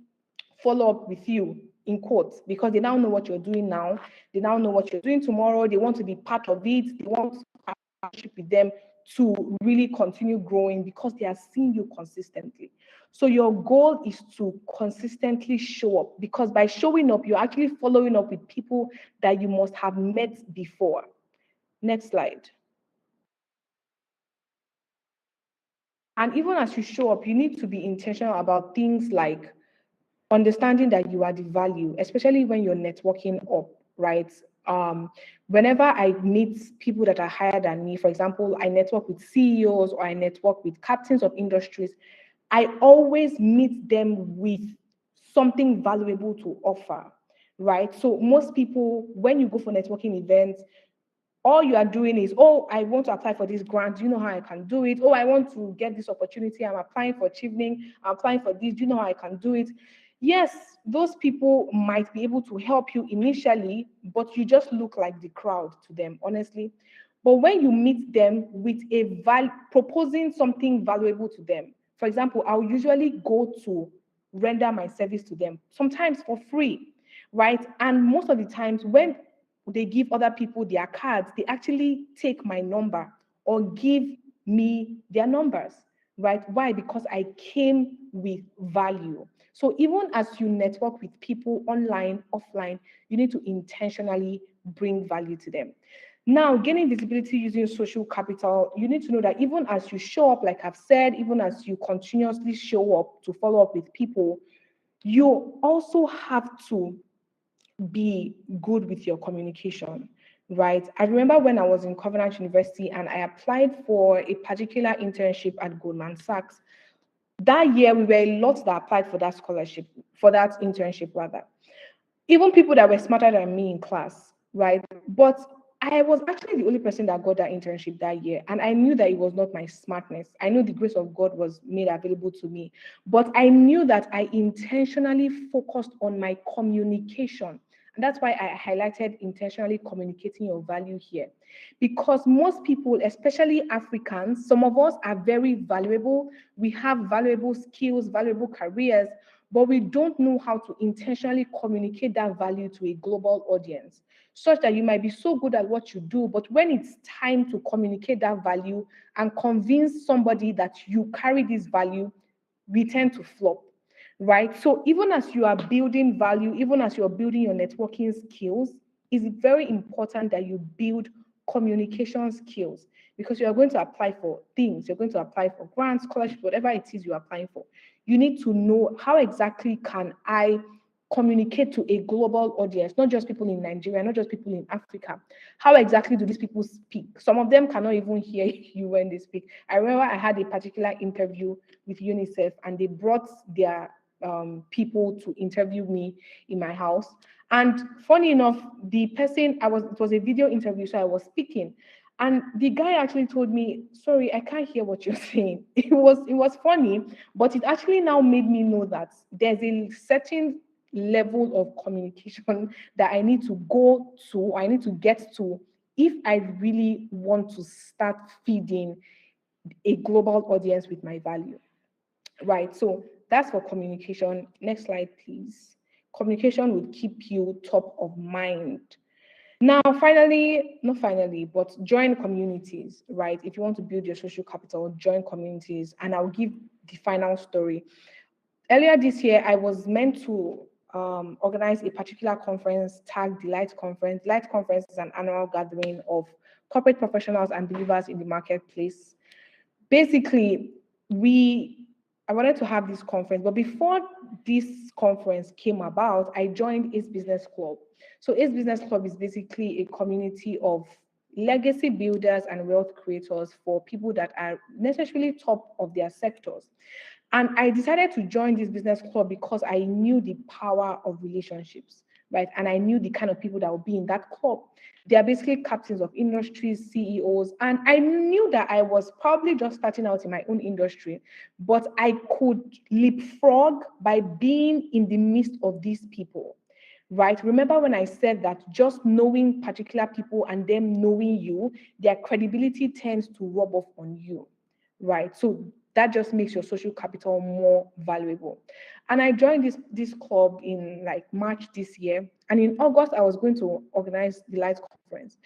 follow up with you in quotes because they now know what you're doing now. They now know what you're doing tomorrow. They want to be part of it. They want to have a partnership with them to really continue growing because they are seeing you consistently. So your goal is to consistently show up because by showing up, you're actually following up with people that you must have met before. Next slide. And even as you show up, you need to be intentional about things like understanding that you are the value, especially when you're networking up, right? Whenever I meet people that are higher than me, for example, I network with CEOs or I network with captains of industries, I always meet them with something valuable to offer, right? So most people, when you go for networking events, all you are doing is, oh, I want to apply for this grant. Do you know how I can do it? Oh, I want to get this opportunity. I'm applying for achieving. I'm applying for this. Do you know how I can do it? Yes, those people might be able to help you initially, but you just look like the crowd to them, honestly. But when you meet them with proposing something valuable to them, for example, I'll usually go to render my service to them, sometimes for free, right? And most of the times when they give other people their cards, they actually take my number or give me their numbers, right? Why? Because I came with value. So even as you network with people online, offline, you need to intentionally bring value to them. Now, gaining visibility using social capital, you need to know that even as you show up, like I've said, even as you continuously show up to follow up with people, you also have to be good with your communication, right? I remember when I was in Covenant University and I applied for a particular internship at Goldman Sachs. That year, we were a lot that applied for that scholarship, for that internship rather. Even people that were smarter than me in class, right? But I was actually the only person that got that internship that year. And I knew that it was not my smartness. I knew the grace of God was made available to me. But I knew that I intentionally focused on my communication. And that's why I highlighted intentionally communicating your value here. Because most people, especially Africans, some of us are very valuable. We have valuable skills, valuable careers, but we don't know how to intentionally communicate that value to a global audience, such that you might be so good at what you do, but when it's time to communicate that value and convince somebody that you carry this value, we tend to flop, right? So even as you are building value, even as you're building your networking skills, it's very important that you build communication skills because you are going to apply for things, you're going to apply for grants, scholarships, whatever it is you're applying for. You need to know how exactly can I communicate to a global audience, not just people in Nigeria, not just people in Africa. How exactly do these people speak? Some of them cannot even hear you when they speak. I remember I had a particular interview with UNICEF and they brought their people to interview me in my house. And funny enough, the person it was a video interview, so I was speaking. And the guy actually told me, sorry, I can't hear what you're saying. It was funny, but it actually now made me know that there's a certain level of communication that I need to go to, I need to get to if I really want to start feeding a global audience with my value. Right, so that's for communication. Next slide, please. Communication will keep you top of mind. Now, finally, not finally, but join communities, right? If you want to build your social capital, join communities. And I'll give the final story. Earlier this year, I was meant to organize a particular conference tagged the Light Conference. Light Conference is an annual gathering of corporate professionals and believers in the marketplace. Basically, I wanted to have this conference, but before this conference came about, I joined Ace Business Club. So Ace Business Club is basically a community of legacy builders and wealth creators for people that are necessarily top of their sectors. And I decided to join this business club because I knew the power of relationships, right? And I knew the kind of people that would be in that club. They are basically captains of industries, CEOs. And I knew that I was probably just starting out in my own industry, but I could leapfrog by being in the midst of these people, right? Remember when I said that just knowing particular people and them knowing you, their credibility tends to rub off on you, right? So that just makes your social capital more valuable. And I joined this club in like March this year. And in August, I was going to organize the Light Conference.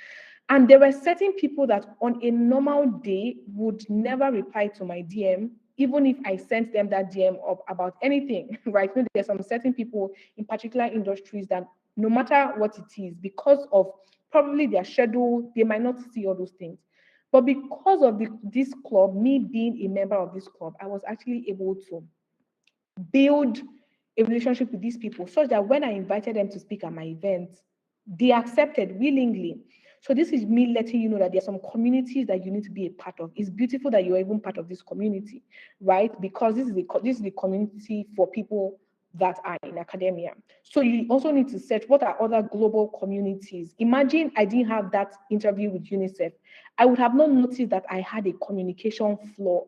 And there were certain people that on a normal day would never reply to my DM, even if I sent them that DM up about anything, right? You know, there's some certain people in particular industries that no matter what it is, because of probably their schedule, they might not see all those things. But because of this club, me being a member of this club, I was actually able to build a relationship with these people such that when I invited them to speak at my event, they accepted willingly. So this is me letting you know that there are some communities that you need to be a part of. It's beautiful that you're even part of this community, right? Because this is the community for people that are in academia. So you also need to search what are other global communities. Imagine I didn't have that interview with UNICEF. I would have not noticed that I had a communication flaw,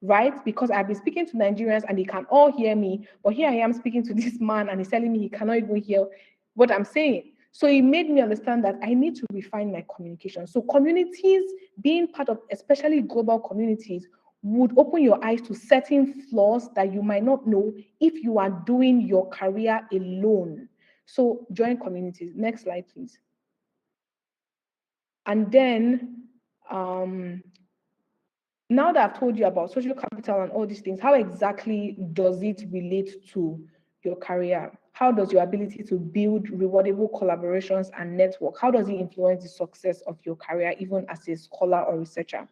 right? Because I've been speaking to Nigerians and they can all hear me, but here I am speaking to this man and he's telling me he cannot even hear what I'm saying. So it made me understand that I need to refine my communication. So communities, being part of especially global communities, would open your eyes to certain flaws that you might not know if you are doing your career alone. So join communities. Next slide, please. And then now that I've told you about social capital and all these things, how exactly does it relate to your career? How does your ability to build rewardable collaborations and network, how does it influence the success of your career, even as a scholar or researcher?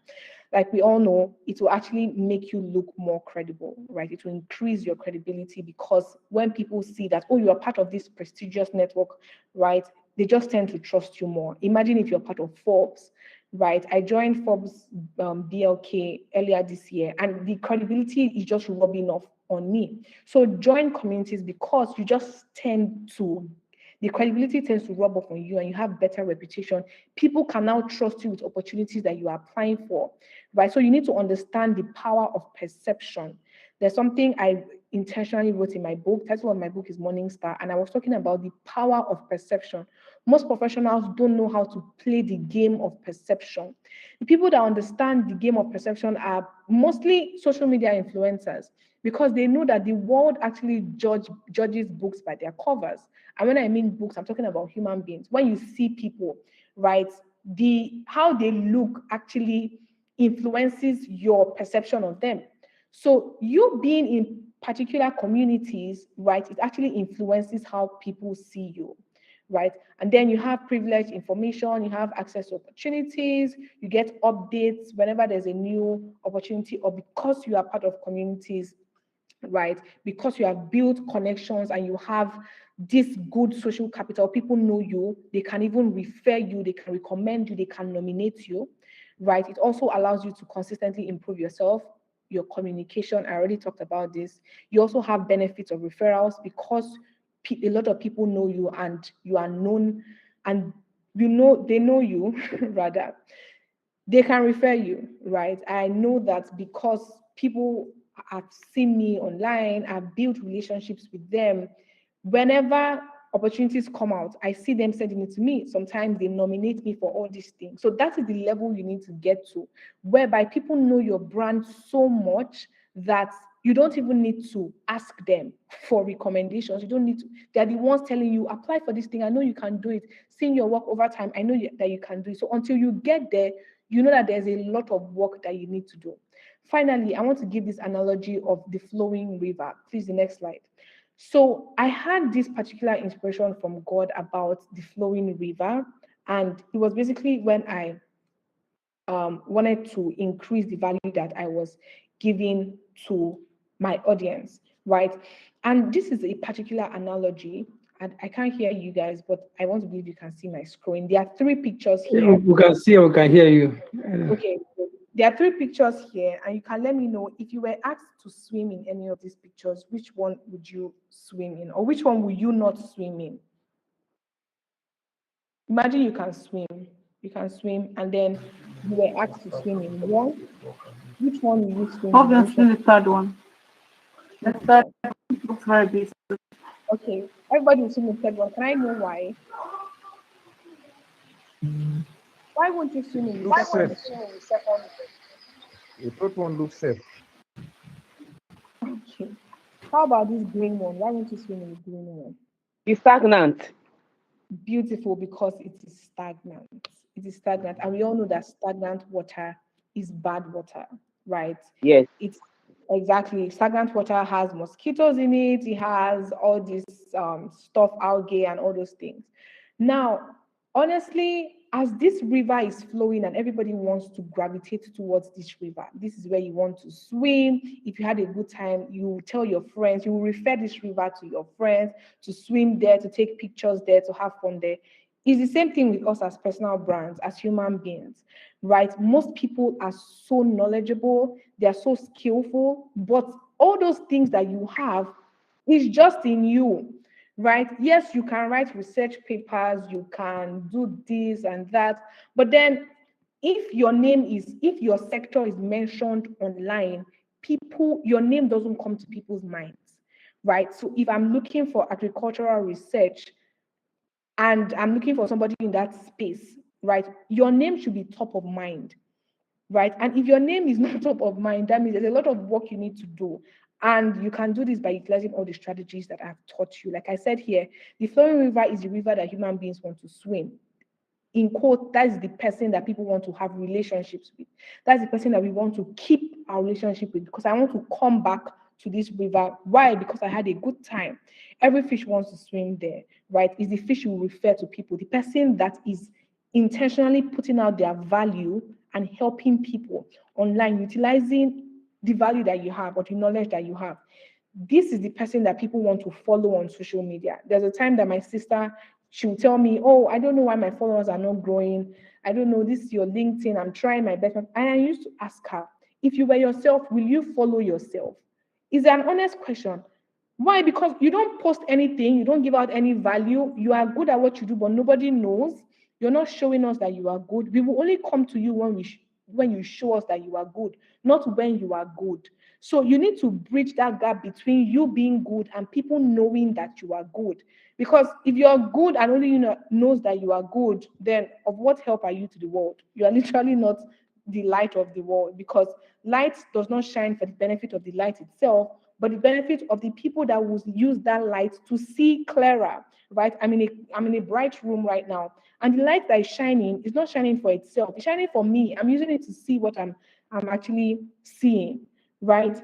Like we all know, it will actually make you look more credible, right? It will increase your credibility because when people see that, oh, you are part of this prestigious network, right? They just tend to trust you more. Imagine if you're part of Forbes, right? I joined Forbes BLK earlier this year, and the credibility is just rubbing off on me. So join communities because you just tend to, the credibility tends to rub off on you and you have better reputation. People can now trust you with opportunities that you are applying for, right? So you need to understand the power of perception. There's something I intentionally wrote in my book. The title of my book is Morning Star, and I was talking about the power of perception. Most professionals don't know how to play the game of perception. The people that understand the game of perception are mostly social media influencers because they know that the world actually judges books by their covers. And when I mean books, I'm talking about human beings. When you see people, right, how they look actually influences your perception of them. So you being in particular communities, right, it actually influences how people see you, right? And then you have privileged information, you have access to opportunities, you get updates whenever there's a new opportunity, or because you are part of communities, right? Because you have built connections and you have this good social capital, people know you, they can even refer you, they can recommend you, they can nominate you, right? It also allows you to consistently improve yourself, your communication. I already talked about this. You also have benefits of referrals because a lot of people know you and you are known, and they know you rather. They can refer you, right? I know that because people have seen me online, I've built relationships with them. Whenever opportunities come out, I see them sending it to me. Sometimes they nominate me for all these things. So that is the level you need to get to, whereby people know your brand so much that you don't even need to ask them for recommendations. You don't need to. They're the ones telling you, apply for this thing. I know you can do it. Seeing your work over time, I know that you can do it. So until you get there, you know that there's a lot of work that you need to do. Finally, I want to give this analogy of the flowing river. Please, the next slide. So I had this particular inspiration from God about the flowing river. And it was basically when I wanted to increase the value that I was giving to my audience, right? And this is a particular analogy, and I can't hear you guys, but I want to believe you can see my screen. There are 3 pictures here. We can see and we can hear you. Okay, there are 3 pictures here, and you can let me know if you were asked to swim in any of these pictures, which one would you swim in, or which one will you not swim in? Imagine you can swim, and then you were asked to swim in one. Which one will you swim in? Obviously, the third one. The third looks very basic. Okay, everybody will swim in the third one. Can I know why? Why won't you swim in the second? The third one looks safe. Okay. How about this green one? Why won't you swim in the green one? It's stagnant. Beautiful, because it is stagnant. It is stagnant, and we all know that stagnant water is bad water, right? Yes. It's exactly, stagnant water has mosquitoes in it. It has all this stuff, algae, and all those things. Now, honestly, as this river is flowing and everybody wants to gravitate towards this river, this is where you want to swim. If you had a good time, you tell your friends, you will refer this river to your friends to swim there, to take pictures there, to have fun there. It's the same thing with us as personal brands, as human beings, right? Most people are so knowledgeable, they are so skillful, but all those things that you have is just in you, right? Yes, you can write research papers, you can do this and that, but then if your sector is mentioned online, your name doesn't come to people's minds, right? So if I'm looking for agricultural research and I'm looking for somebody in that space, right, your name should be top of mind, right? And if your name is not top of mind, that means there's a lot of work you need to do. And you can do this by utilizing all the strategies that I've taught you. Like I said here, the flowing river is the river that human beings want to swim. In quote, that is the person that people want to have relationships with. That's the person that we want to keep our relationship with, because I want to come back to this river. Why? Because I had a good time. Every fish wants to swim there, right? Is the fish you refer to people, the person that is intentionally putting out their value and helping people online, utilizing the value that you have or the knowledge that you have. This is the person that people want to follow on social media. There's a time that my sister, she will tell me, oh, I don't know why my followers are not growing. I don't know, this is your LinkedIn. I'm trying my best. And I used to ask her, if you were yourself, will you follow yourself? It's an honest question. Why? Because you don't post anything. You don't give out any value. You are good at what you do, but nobody knows. You're not showing us that you are good. We will only come to you when you show us that you are good, not when you are good. So you need to bridge that gap between you being good and people knowing that you are good. Because if you're good and only you knows that you are good, then of what help are you to the world? You are literally not the light of the world, because light does not shine for the benefit of the light itself, but the benefit of the people that will use that light to see clearer, right? I'm in a bright room right now, and the light that is shining is not shining for itself. It's shining for me. I'm using it to see what I'm actually seeing, right?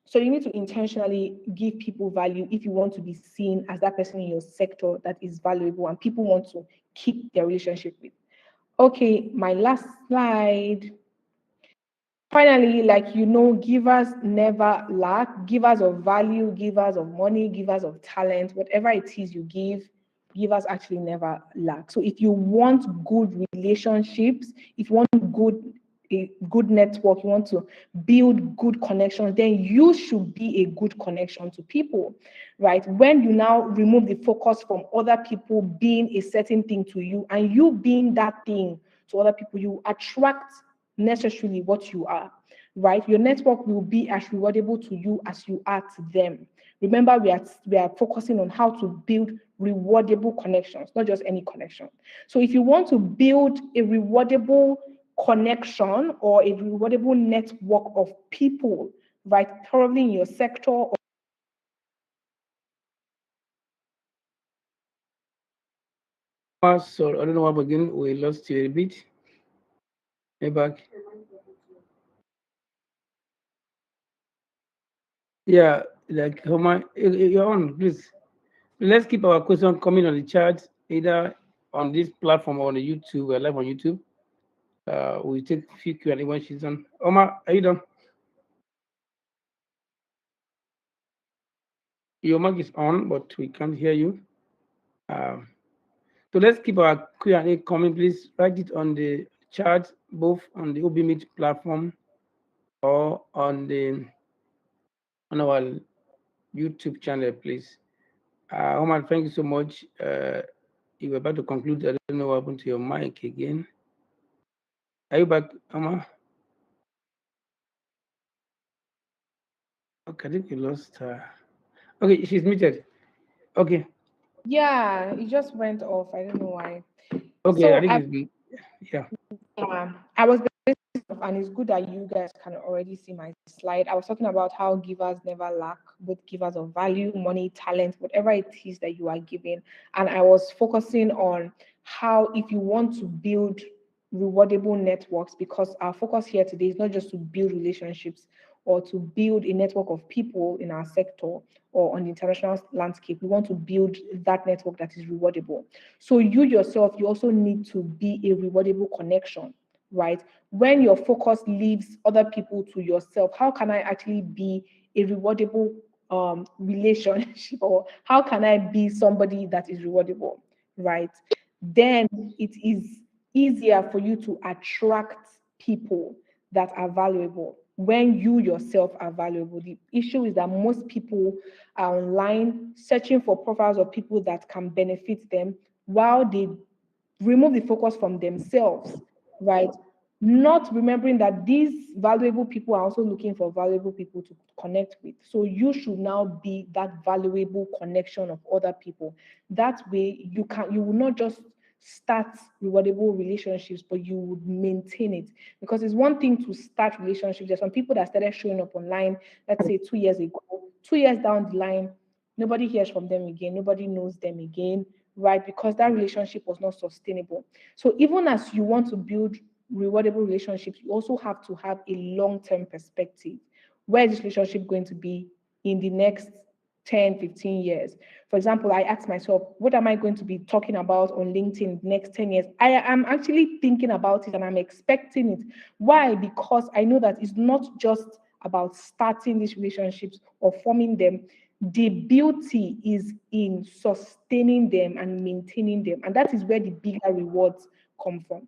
So you need to intentionally give people value if you want to be seen as that person in your sector that is valuable and people want to keep their relationship with. Okay, my last slide. Finally, givers never lack. Givers of value, givers of money, givers of talent, whatever it is you give, givers actually never lack. So if you want good relationships, if you want a good network, you want to build good connections, then you should be a good connection to people, right? When you now remove the focus from other people being a certain thing to you and you being that thing to other people, you attract necessarily what you are, right? Your network will be as rewardable to you as you are to them. Remember, we are focusing on how to build rewardable connections, not just any connection. So if you want to build a rewardable connection or a rewardable network of people, right? Probably in your sector. Or so I don't know what again. We lost you a bit. Hey, back. Yeah, like Homa, you're on, please. Let's keep our question coming on the chat, either on this platform or on the YouTube. We're live on YouTube. We take a few Q&A when she's on. Omar, are you done? Your mic is on, but we can't hear you. So let's keep our Q&A coming. Please write it on the chat, both on the OBMeet platform or on our YouTube channel, please. Omar, thank you so much. You were about to conclude. I don't know what happened to your mic again. Are you back, Omar? Okay, I think you lost her. Okay, she's muted. Okay. yeah, it just went off. I don't know why. Okay, So I think it's yeah. I was, and it's good that you guys can already see my slide. I was talking about how givers never lack, both givers of value, money, talent, whatever it is that you are giving. And I was focusing on how, if you want to build rewardable networks, because our focus here today is not just to build relationships or to build a network of people in our sector or on the international landscape. We want to build that network that is rewardable. So you yourself, you also need to be a rewardable connection, right? When your focus leaves other people to yourself, how can I actually be a rewardable relationship, or how can I be somebody that is rewardable, right? Then it is easier for you to attract people that are valuable when you yourself are valuable. The issue is that most people are online searching for profiles of people that can benefit them, while they remove the focus from themselves, right? Not remembering that these valuable people are also looking for valuable people to connect with. So you should now be that valuable connection of other people. That way you will not just start rewardable relationships, but you would maintain it. Because it's one thing to start relationships. There's some people that started showing up online, let's say 2 years ago, 2 years down the line, nobody hears from them again, nobody knows them again, right? Because that relationship was not sustainable. So even as you want to build rewardable relationships, you also have to have a long-term perspective. Where is this relationship going to be in the next 10, 15 years? For example, I asked myself, what am I going to be talking about on LinkedIn in the next 10 years? I am actually thinking about it and I'm expecting it. Why? Because I know that it's not just about starting these relationships or forming them. The beauty is in sustaining them and maintaining them. And that is where the bigger rewards come from.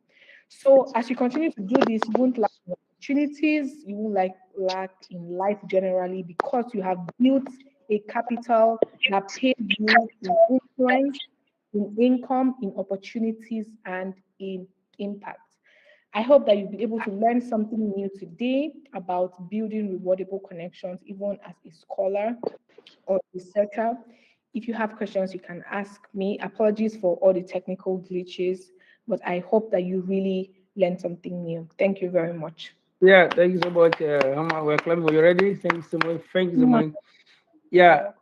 So as you continue to do this, you won't lack opportunities, you won't lack in life generally, because you have built a capital that pays you in influence, in income, in opportunities, and in impact. I hope that you'll be able to learn something new today about building rewardable connections, even as a scholar or researcher. If you have questions, you can ask me. Apologies for all the technical glitches, but I hope that you really learned something new. Thank you very much. Yeah, thank you so much. We're clapping for you already. Thank you so much. Thank you so much. Yeah,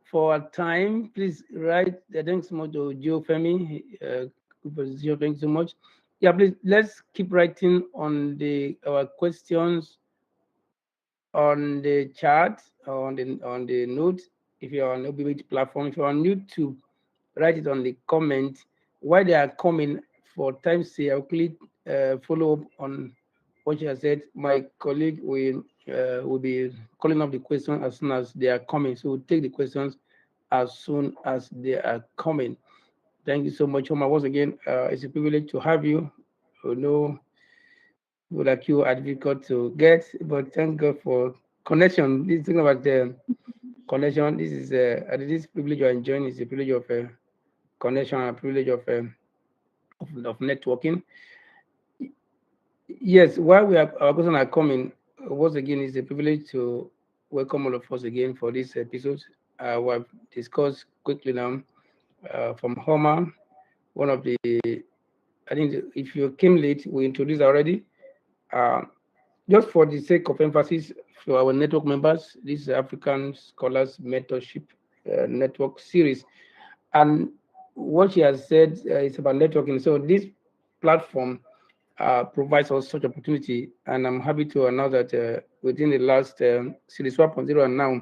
for our time, please write. Thanks so much to Joe Femi. Thank you so much. Yeah, please let's keep writing on our questions on the chat or on the note. If you're on OBH platform, if you're on YouTube, write it on the comment. While they are coming, for time's sake, I'll quickly follow up on what you have said. My colleague will be calling up the questions as soon as they are coming. So we'll take the questions as soon as they are coming. Thank you so much, Omar. Once again, it's a privilege to have you. I know people like you are difficult to get, but thank God for connection. This thing about the connection, this privilege you're enjoying is a privilege of connection and a privilege of networking. Yes, while our questions are coming, once again, it's a privilege to welcome all of us again for this episode. We have discussed quickly now from Homer, one of the, I think if you came late, we introduced already. Just for the sake of emphasis for our network members, this is African Scholars Mentorship Network Series. And what she has said is about networking. So this platform provides us such opportunity, and I'm happy to announce that within the last series 1.0 and now,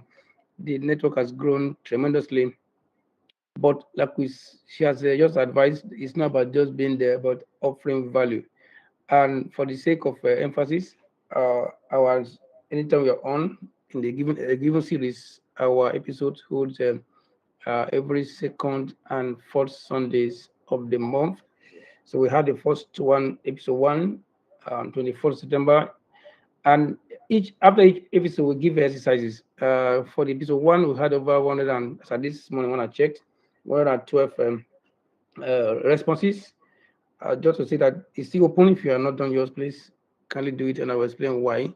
the network has grown tremendously. But like she has just advised, it's not about just being there, but offering value. And for the sake of emphasis, our anytime we are on in the given series, our episode holds every second and fourth Sundays of the month. So we had the first one, episode one, 24th September, and each after each episode we give exercises. For the episode one, we had over 100 and so this morning when I checked, 112 responses. Just to say that it's still open. If you are not done yours, please kindly do it, and I will explain why.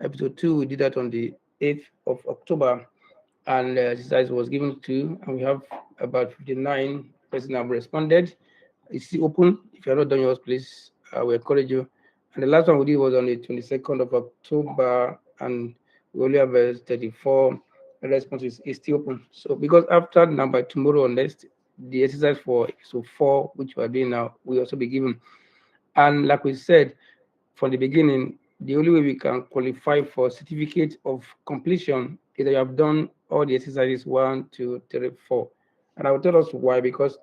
Episode two, we did that on the 8th of October, and exercise was given to, and we have about 59 persons have responded. It's still open. If you are not done yours, please, I will encourage you. And the last one we did was on the 22nd of October, and we only have 34 responses. It's still open. So because after number tomorrow or next, the exercise for episode 4, which we are doing now, will also be given. And like we said from the beginning, the only way we can qualify for certificate of completion is that you have done all the exercises 1, 2, 3, 4. And I will tell us why, because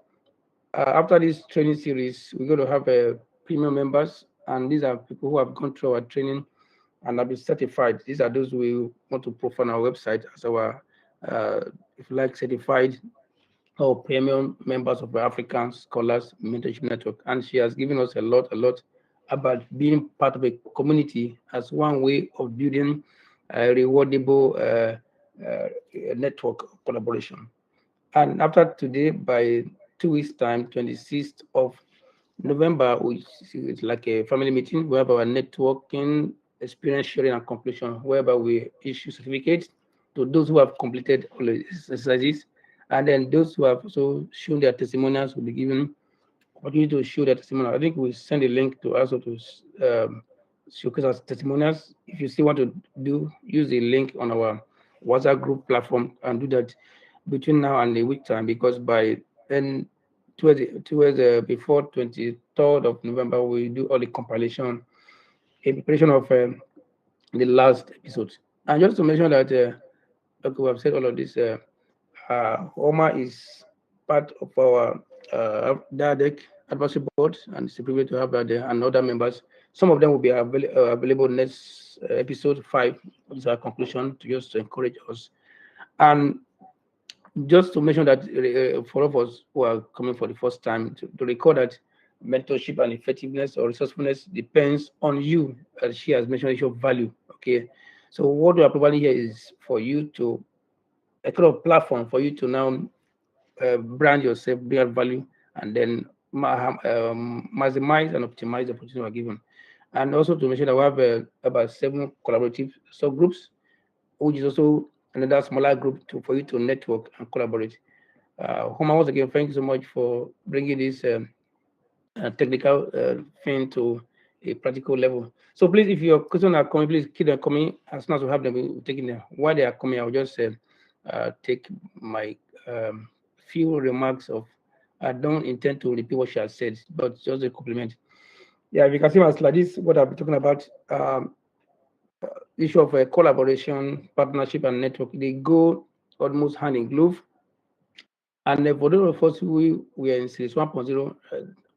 after this training series, we're going to have premium members, and these are people who have gone through our training and have been certified. These are those we want to profile on our website as our, if you like, certified or premium members of the African Scholars Mentorship Network. And she has given us a lot about being part of a community as one way of building a rewardable network collaboration. And after today, by 2 weeks' time, 26th of November, which is like a family meeting, we have our networking, experience sharing, and completion, whereby we issue certificates to those who have completed all the exercises. And then those who have also shown their testimonials will be given opportunity to show their testimonial. I think we send a link to also to showcase our testimonials. If you still want to use the link on our WhatsApp group platform and do that between now and a week time, because by then towards before 23rd of November, we do all the compilation in preparation of the last episode. And just to mention that, okay, we have said all of this. Oma is part of our DIaDeRC advisory board, and it's a privilege to have her there and other members. Some of them will be available next episode 5, which is our conclusion, to just encourage us. And just to mention that for all of us who are coming for the first time, to record that mentorship and effectiveness or resourcefulness depends on you, as she has mentioned, your value. Okay, so what we are providing here is for you to a kind of platform for you to now brand yourself, build value, and then maximize and optimize the opportunity we're given. And also to mention that we have about 7 collaborative subgroups, which is also another smaller group for you to network and collaborate. Homa, once again, thank you so much for bringing this technical thing to a practical level. So please, if your questions are coming, please keep them coming. As soon as we have them, we'll take them. While they are coming, I'll just take my few remarks of, I don't intend to repeat what she has said, but just a compliment. Yeah, if you can see my slide, this is what I'll be talking about. Issue of collaboration, partnership, and network. They go almost hand in glove. And for those of us who were in series 1.0,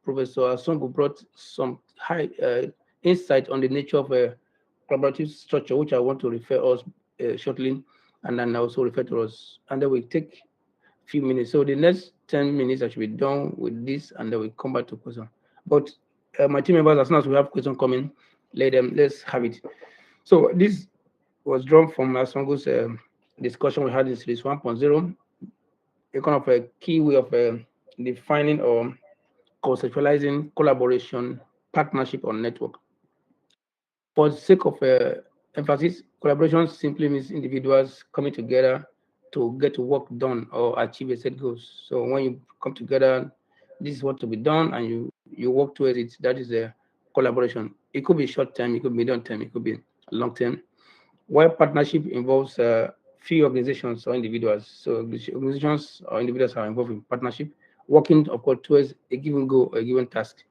Professor Asongo brought some high insight on the nature of a collaborative structure, which I want to refer us shortly, and then also refer to us. And then we take a few minutes. So the next 10 minutes I should be done with this, and then we come back to question. But my team members, as soon as we have questions coming, let's have it. So this was drawn from Asongo's discussion we had in series 1.0, a kind of a key way of defining or conceptualizing collaboration, partnership, or network. For the sake of emphasis, collaboration simply means individuals coming together to get work done or achieve a set goals. So when you come together, this is what to be done, and you work towards it. That is a collaboration. It could be short term, it could be medium term, it could be long term. While partnership involves few organizations or individuals. So organizations or individuals are involved in partnership, working, of course, towards a given goal or a given task.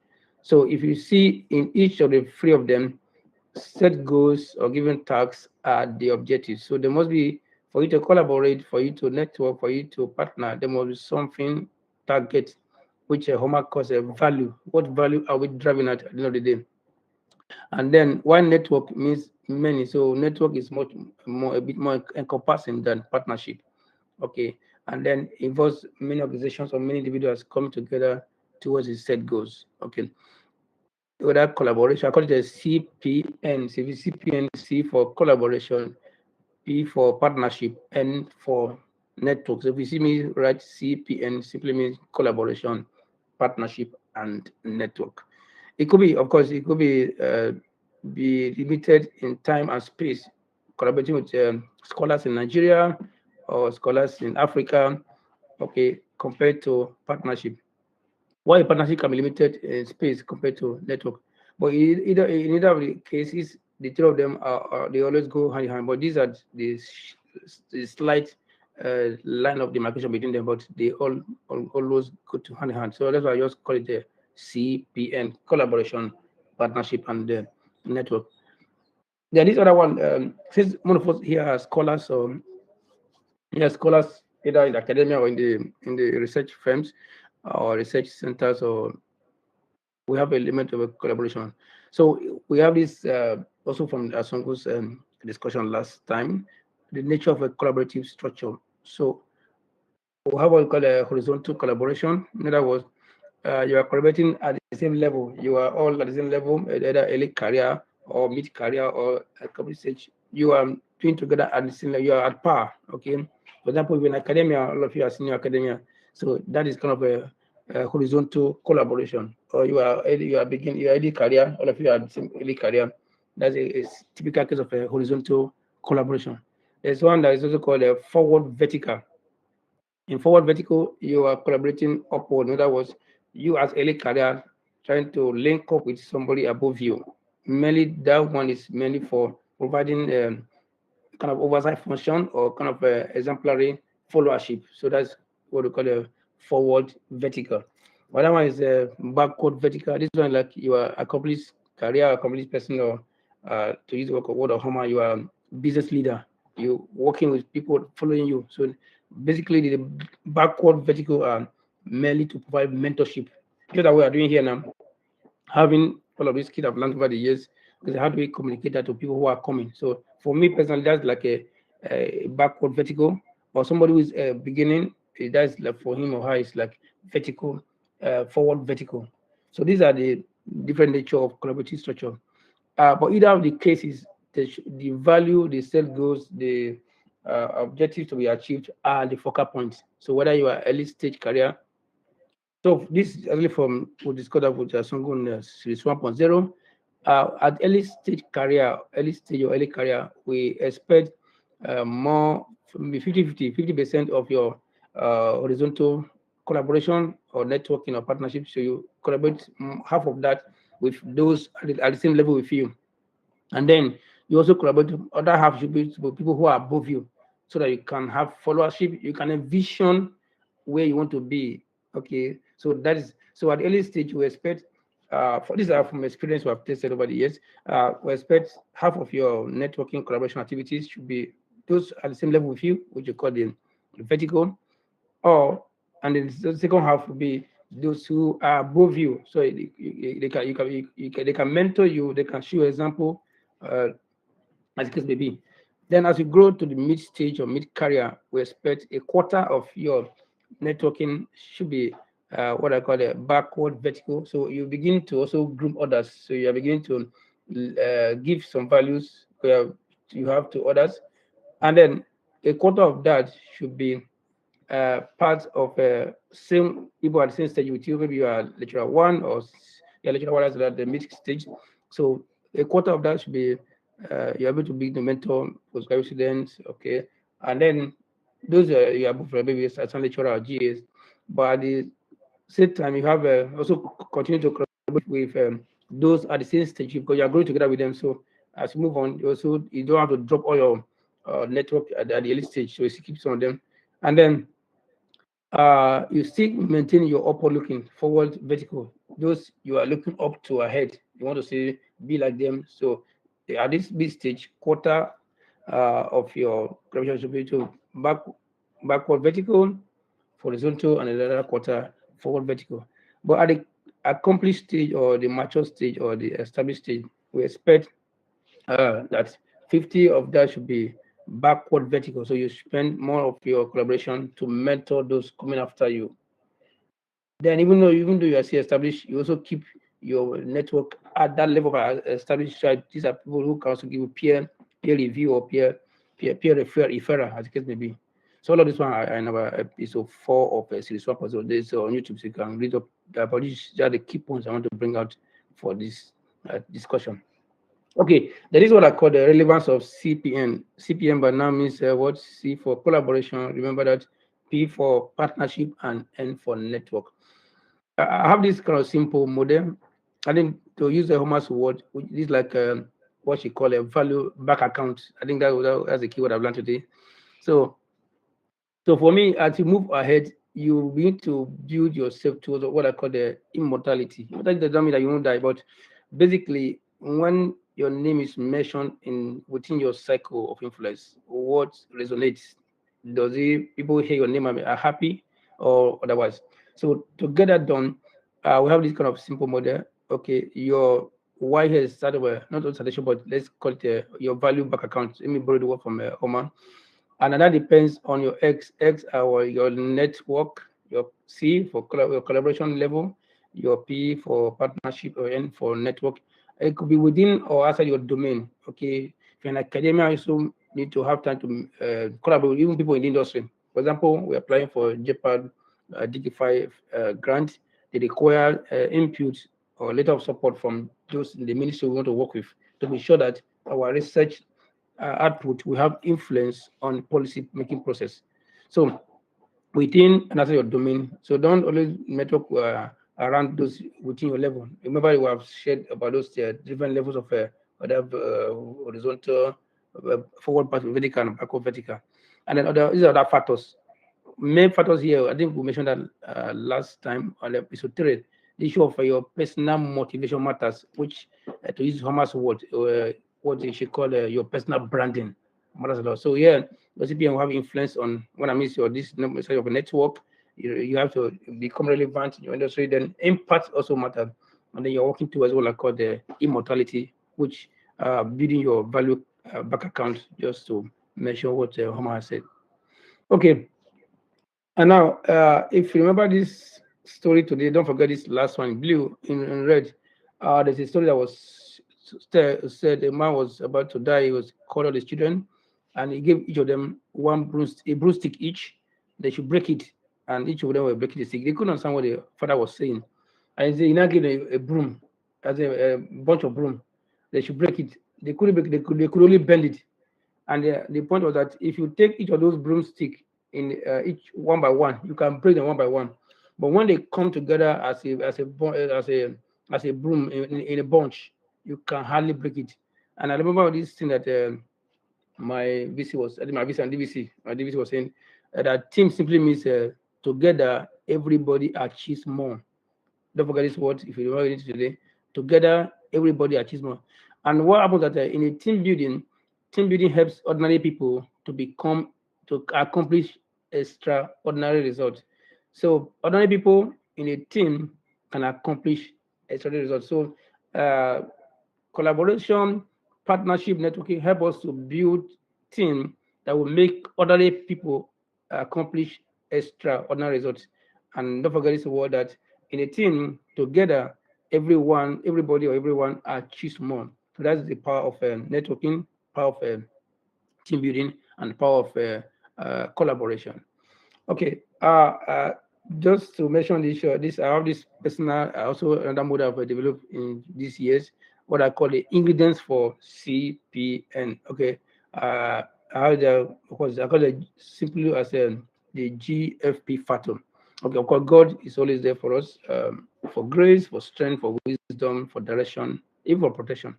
So if you see in each of the three of them, set goals or given tasks are the objectives. So there must be, for you to collaborate, for you to network, for you to partner, there must be something target, which Homer calls a value. What value are we driving at the end of the day? And then one network means many. So network is much more, a bit more encompassing than partnership. Okay. And then involves many organizations or many individuals coming together towards the set goals. Okay. Without collaboration, I call it a CPN. So CPN, C for collaboration, P for partnership, N for network. So if you see me write CPN, simply means collaboration, partnership, and network. It could be, of course, it could be limited in time and space, collaborating with scholars in Nigeria or scholars in Africa, okay, compared to partnership. Why a partnership can be limited in space compared to network. But in either of the cases, the two of them they always go hand in hand. But these are the slight line of demarcation between them, but they always go to hand in hand. So that's why I just call it the CPN, collaboration, partnership, and network. Then this other one, since most of us here are scholars, so here scholars either in academia or in the research firms or research centers, or we have a element of a collaboration. So we have this also from Asongo's discussion last time, the nature of a collaborative structure. So we have what we call a horizontal collaboration. In other words, you are collaborating at the same level. You are all at the same level, either early career or mid career or at complete stage. You are doing together at the same level. You are at par. Okay. For example, in academia, all of you are senior academia. So that is kind of a horizontal collaboration. Or you are early career. All of you are the same early career. That's a typical case of a horizontal collaboration. There's one that is also called a forward vertical. In forward vertical, you are collaborating upward. In other words, you as early career trying to link up with somebody above you. Mainly that one is mainly for providing kind of oversight function or kind of exemplary followership. So that's what we call a forward vertical. Another one is a backward vertical. This one like you are accomplished career, accomplished person, or to use the word of Homer, you are business leader. You working with people following you. So basically the backward vertical are merely to provide mentorship. Just that we are doing here now, having all of these kids I've learned over the years, because how do we communicate that to people who are coming? So for me personally, that's like a backward vertical, or somebody who is beginning, that's like for him or her, it's like vertical, forward vertical. So these are the different nature of collaborative structure. But either of the cases, the value, the set goals, the objectives to be achieved are the focal points. So whether you are early stage career, so this is actually from we discussed that with Songun Series 1.0. At early stage career, early stage or early career, we expect more, maybe 50% of your horizontal collaboration or networking or partnership. So you collaborate half of that with those at the same level with you. And then you also collaborate with other half should be with people who are above you, so that you can have followership, you can envision where you want to be. Okay, so that is so at the early stage we expect for this are from experience we have tested over the years, we expect half of your networking collaboration activities should be those at the same level with you, which you call the vertical, or and then the second half will be those who are above you. So they can mentor you, they can show you example, as the case may be. Then as you grow to the mid stage or mid career, we expect a quarter of your networking should be what I call a backward vertical. So you begin to also group others. So you are beginning to give some values where you have to others. And then a quarter of that should be part of same people at the same stage with you. Maybe you are lecturer one or you're lecturer one at the mid stage. So a quarter of that should be you're able to be the mentor postgraduate students, okay, and then those you are both maybe assistant lecturer or GAs, but at the same time you have also continue to collaborate with those at the same stage because you are growing together with them. So as you move on, you don't have to drop all your network at the early stage, so you keep some of them, and then you still maintain your upward looking forward vertical. Those you are looking up to ahead, you want to see be like them. So at this mid stage, quarter of your gravitation should be to backward vertical, horizontal, and another quarter forward vertical. But at the accomplished stage or the mature stage or the established stage, we expect that 50 of that should be backward vertical. So you spend more of your collaboration to mentor those coming after you. Then even though you are still established, you also keep your network at that level of established. So these are people who can also give you peer review or peer referral, as the case may be. So all of this one I never episode 4 of series 1 episode. This on YouTube, so you can read up about these are the key points I want to bring out for this discussion. Okay, that is what I call the relevance of CPN. CPN by now means what? C for collaboration. Remember that. P for partnership and N for network. I have this kind of simple model. I think to use the Homer's word, which is like what you call a value back account. I think that's the keyword I've learned today. So for me, as you move ahead, you need to build yourself towards what I call the immortality. That doesn't mean that you won't die, but basically, when your name is mentioned within your cycle of influence, what resonates? Does people hear your name and are happy or otherwise? So to get that done, we have this kind of simple model. Okay, your Y here is started with not saturation, but let's call it your value back account. Let me borrow the word from Oman. And that depends on your X or your network, your C for your collaboration level, your P for partnership, or N for network. It could be within or outside your domain. Okay, if you're in academia, you also need to have time to collaborate with even people in the industry. For example, we're applying for JPAD Digify grant. They require input or letter of support from those in the ministry we want to work with to be sure that our research output will have influence on policy making process. So within and outside your domain, so don't always network around those within your level. Remember, we have shared about those different levels of horizontal, forward part vertical and backward vertical, and then these are other factors. Main factors here, I think we mentioned that last time on episode 3. The issue of your personal motivation matters, which to use Homer's word, what they should call your personal branding matters a lot. So yeah, the CPN will have influence on when I miss your this side of a network. You have to become relevant in your industry. Then impact also matters, and then you're working towards what I call the immortality, which building your value back account, just to measure what Homer has said. Okay, and now if you remember this story today, don't forget this last one in blue, in red. There's a story that was said a man was about to die. He was called all his children, and he gave each of them a broomstick each. They should break it, and each of them were breaking the stick. They couldn't understand what the father was saying, and he now gave them a broom, as a bunch of broom. They should break it. They couldn't break it. They could only bend it. And the point was that if you take each of those broomsticks in each one by one, you can break them one by one. But when they come together as a broom in a bunch, you can hardly break it. And I remember this thing that my VC was, my VC and DVC, my DVC was saying that team simply means together everybody achieves more. Don't forget this word if you remember it today. Together everybody achieves more. And what happens that in a team building helps ordinary people to accomplish extraordinary results. So ordinary people in a team can accomplish extraordinary results. So collaboration, partnership, networking help us to build team that will make ordinary people accomplish extraordinary results. And don't forget this word that in a team together, everybody or everyone achieves more. So that's the power of networking, power of team building, and power of collaboration. Okay, just to mention this, I have this personal, also another model I've developed in these years, what I call the ingredients for CPN. Okay, I call it simply as the GFP factor. Okay, of course, God is always there for us, for grace, for strength, for wisdom, for direction, even for protection.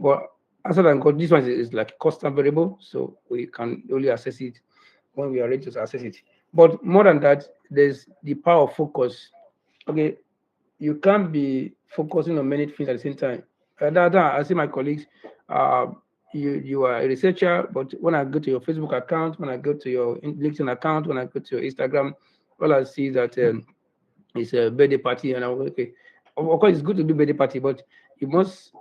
But Asset and cost, this one is like constant variable, so we can only assess it when we are ready to assess it. But more than that, there's the power of focus. Okay, you can't be focusing on many things at the same time. I see my colleagues, uh, you are a researcher, but when I go to your Facebook account, when I go to your LinkedIn account, when I go to your Instagram, all I see that it's a birthday party, and I'm like, okay. Of course, it's good to do birthday party, but you must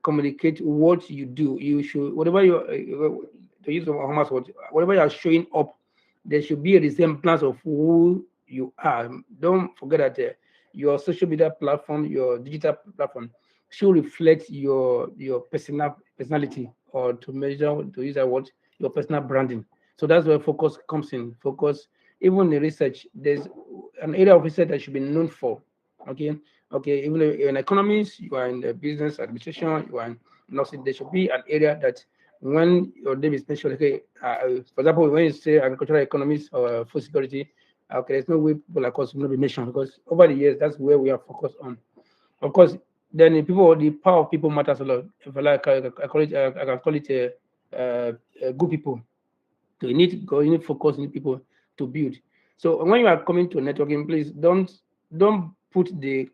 communicate what you do. You should, whatever you to use Hamas word, whatever you are showing up, there should be a resemblance of who you are. Don't forget that your social media platform, your digital platform, should reflect your personality, or to measure, to use that word, your personal branding. So that's where focus comes in. Focus, even in research, there's an area of research that should be known for. Okay, okay. Even if you're in economics, you are in the business administration, you are in nursing, there should be an area that when your name is mentioned, okay, for example, when you say agricultural economics or food security, okay, there's no way people like us will not be mentioned, because over the years, that's where we are focused on. Of course, then the power of people matters a lot. If I like, I call it, I can call it good people. So you need focus, you need people to build. So when you are coming to networking, please don't put the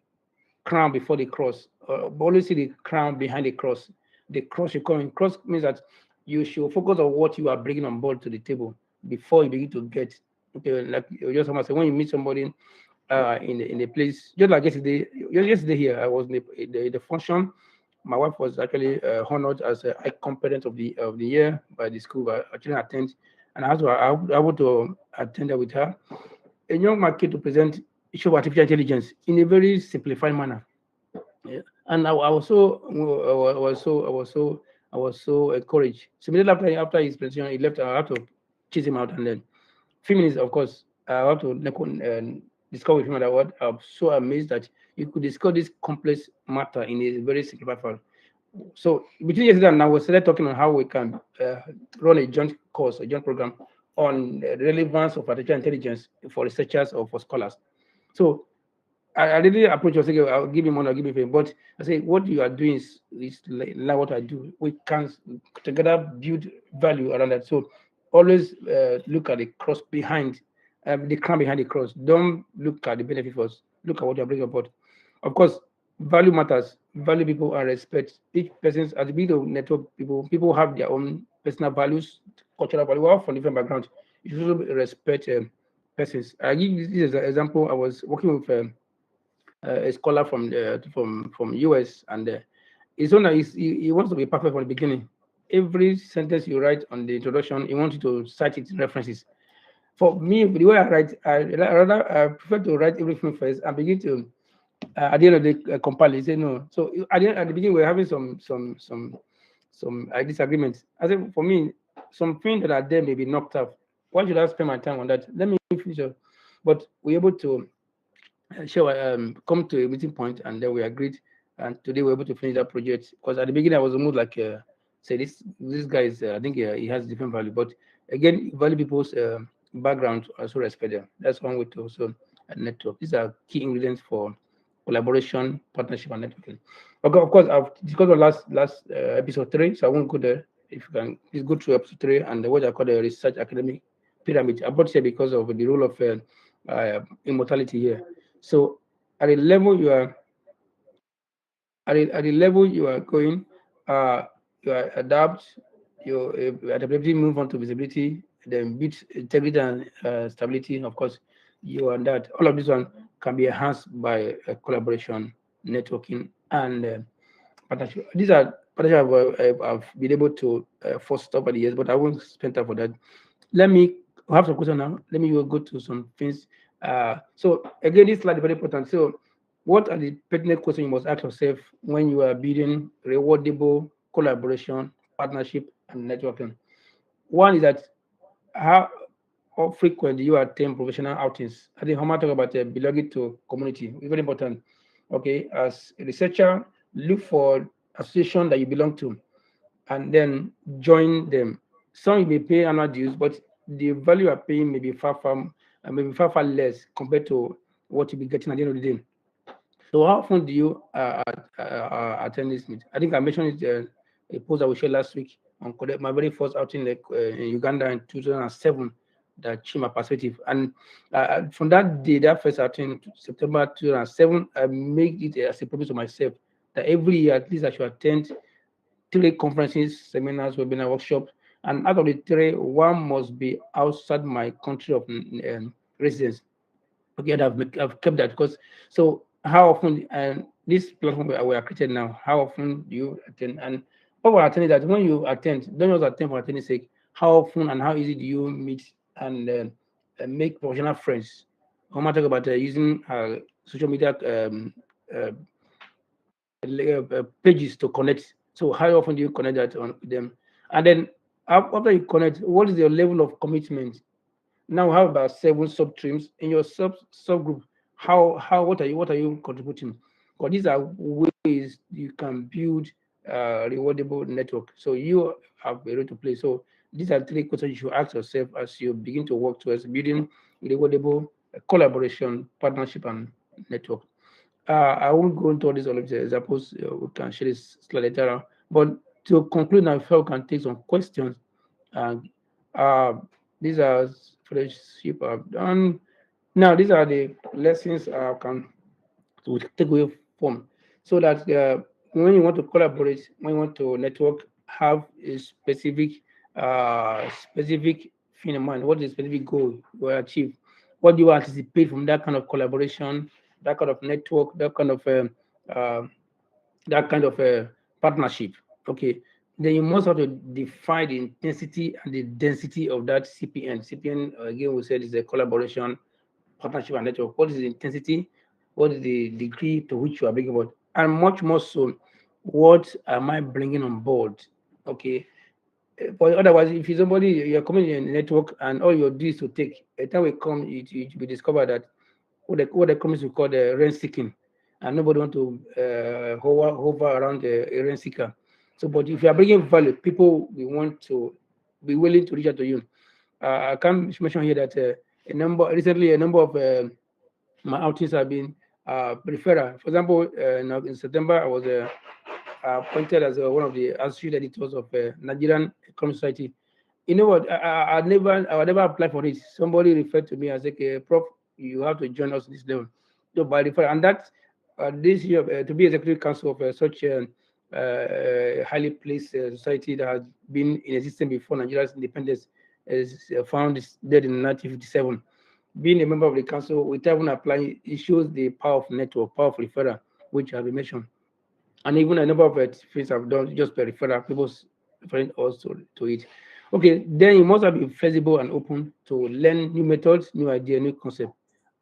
crown before the cross. But always see the crown behind the cross. The cross you come in. Cross means that you should focus on what you are bringing on board to the table before you begin to get. Okay, like you just say, when you meet somebody in the place, just like yesterday here, I was in the function. My wife was actually honored as a high competent of the year by the school. I actually attend, and I want to attend that with her. A young market to present issue of artificial intelligence in a very simplified manner. Yeah. And I was so encouraged. So immediately after his presentation, he left. I had to chase him out, and then few minutes, of course, I have to discuss with him that what I'm so amazed that you could discuss this complex matter in a very simplified form. So between yesterday and now, we started talking on how we can run a joint course, a joint program on the relevance of artificial intelligence for researchers or for scholars. So I really approach you, say, okay, I'll give him one, I'll give him a, but I say, what you are doing is like what I do. We can together build value around that. So always look at the cross behind, the crown behind the cross. Don't look at the benefit first. Look at what you're bringing about. Of course, value matters. Value people and respect. Each person's, at the beginning of network, people have their own personal values, cultural value. We're all from different backgrounds. You should also respect persons. I give this as an example. I was working with a scholar from US, and it's one that he wants to be perfect from the beginning. Every sentence you write on the introduction, he wants you to cite it in references. For me, the way I write, I prefer to write everything first and begin to at the end of the compile. He said no. So at the beginning, we're having some disagreements. I said, for me, some things that are there may be knocked off. Why should I spend my time on that? Let me finish up. But we're able to come to a meeting point, and then we agreed. And today we're able to finish that project, because at the beginning I was almost like, say this guy is, I think he has different value, but again, value people's background, also respect them. That's one way to also network. These are key ingredients for collaboration, partnership, and networking. Okay, of course, I've discussed the last episode 3, so I won't go there. If you can, please go through episode 3 and what I call the research academic pyramid. I brought here because of the role of immortality here. So at the level you are at the level you are going, you are adapt, your adaptability move on to visibility, then beat integrity and stability. Of course, you are that. All of this one can be enhanced by collaboration, networking, and partnership. These are partnerships I've been able to foster over the years, but I won't spend time for that. Let me have some question now. Let me go to some things. So again, this slide is very important. So what are the pertinent questions you must ask yourself when you are building rewardable collaboration, partnership, and networking? One is that how frequent do you attend professional outings? I think Homa talk about belonging to community. It's very important. Okay, as a researcher, look for association that you belong to, and then join them. Some you may pay annual dues, but the value you are paying may be far less compared to what you'll be getting at the end of the day. So how often do you attend this meet? I think I mentioned it a post I we shared last week on my very first outing in Uganda in 2007 that changed my perspective. And from that day, that first outing, September 2007, I made it as a promise to myself that every year at least I should attend 3 conferences, seminars, webinar, workshops, and out of the 3, one must be outside my country of residence. Okay, and I've kept that because so how often and this platform we are created now, how often do you attend? And what we're attending that when you attend, don't just attend for attending sake. How often and how easy do you meet and make professional friends? I'm talk about using social media uh, pages to connect. So how often do you connect that on them? And then after you connect, what is your level of commitment? Now we have about 7 sub streams in your subgroup. How what are you contributing? Because these are ways you can build rewardable network. So you have a role to play. So these are 3 questions you should ask yourself as you begin to work towards building rewardable collaboration, partnership, and network. I won't go into all these examples. We can share this slide later on. But to conclude, now, if I can take some questions. And uh, these are fellowship I've done. Now, these are the lessons I can take away from, so that when you want to collaborate, when you want to network, have a specific thing in mind. What is the specific goal you will achieve? What do you anticipate from that kind of collaboration, that kind of network, uh, that kind of partnership? Okay, then you must have to define the intensity and the density of that CPN. CPN, again, we said is a collaboration, partnership, and network. What is the intensity? What is the degree to which you are bringing about? And much more so, what am I bringing on board? Okay. But otherwise, if you're somebody, you're coming in a network and all your do is to take, a time will come, it will be discovered that what the companies will call the rent seeking, and nobody want to hover around a rent seeker. So, but if you are bringing value, people will want to be willing to reach out to you. I can mention here that recently a number of my outings have been referral. For example, in September, I was appointed as one of the associate editors of Nigerian Economic Society. You know what? I would never apply for it. Somebody referred to me as like, Prof, you have to join us this level. So by referral, and that this year to be executive council of such a highly placed society that has been in existence before Nigeria's independence is found is dead in 1957. Being a member of the council without even applying, it shows the power of network, power of referral, which have been mentioned. And even a number of things I've done just by referral, people's referring also to it. Okay, then you must have been flexible and open to learn new methods, new idea, new concept.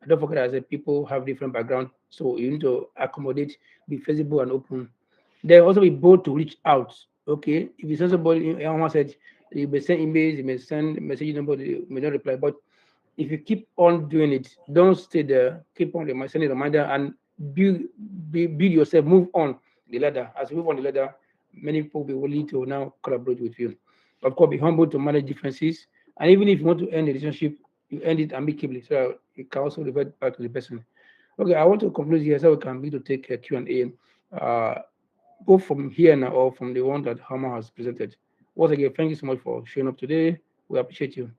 And don't forget, I said people have different background, so you need to accommodate, be flexible and open. Then also be bold to reach out. Okay, if you send somebody, someone said you may send emails, you may send message number, you may not reply, but if you keep on doing it, don't stay there. Keep on sending a reminder and build yourself. Move on the ladder. As you move on the ladder, many people will be willing to now collaborate with you. Of course, be humble to manage differences. And even if you want to end the relationship, you end it amicably, so you can also revert back to the person. Okay, I want to conclude here so we can be to take a Q&A, both from here now or from the one that Hama has presented. Once again, thank you so much for showing up today. We appreciate you.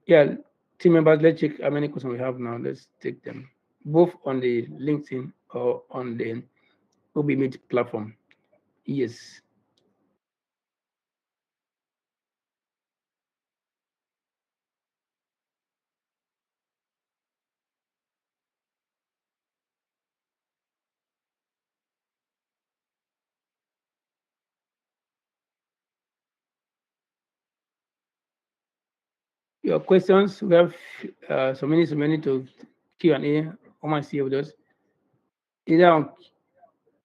Yeah, team members, let's check how many questions we have now. Let's take them both on the LinkedIn or on the OB Meet platform. Yes. Your questions, we have so many to Q&A. How much see with us? Either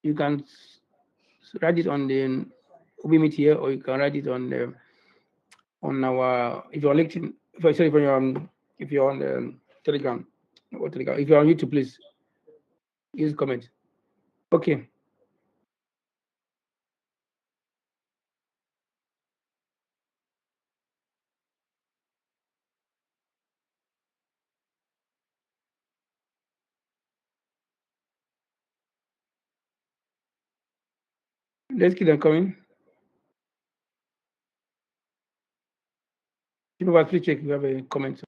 you can write it on the OB Meet here, or you can write it on our, if you're on LinkedIn, if you're on the Telegram, or Telegram, if you're on YouTube, please use comment. Okay. Let's keep them coming. Please check if you have a comment.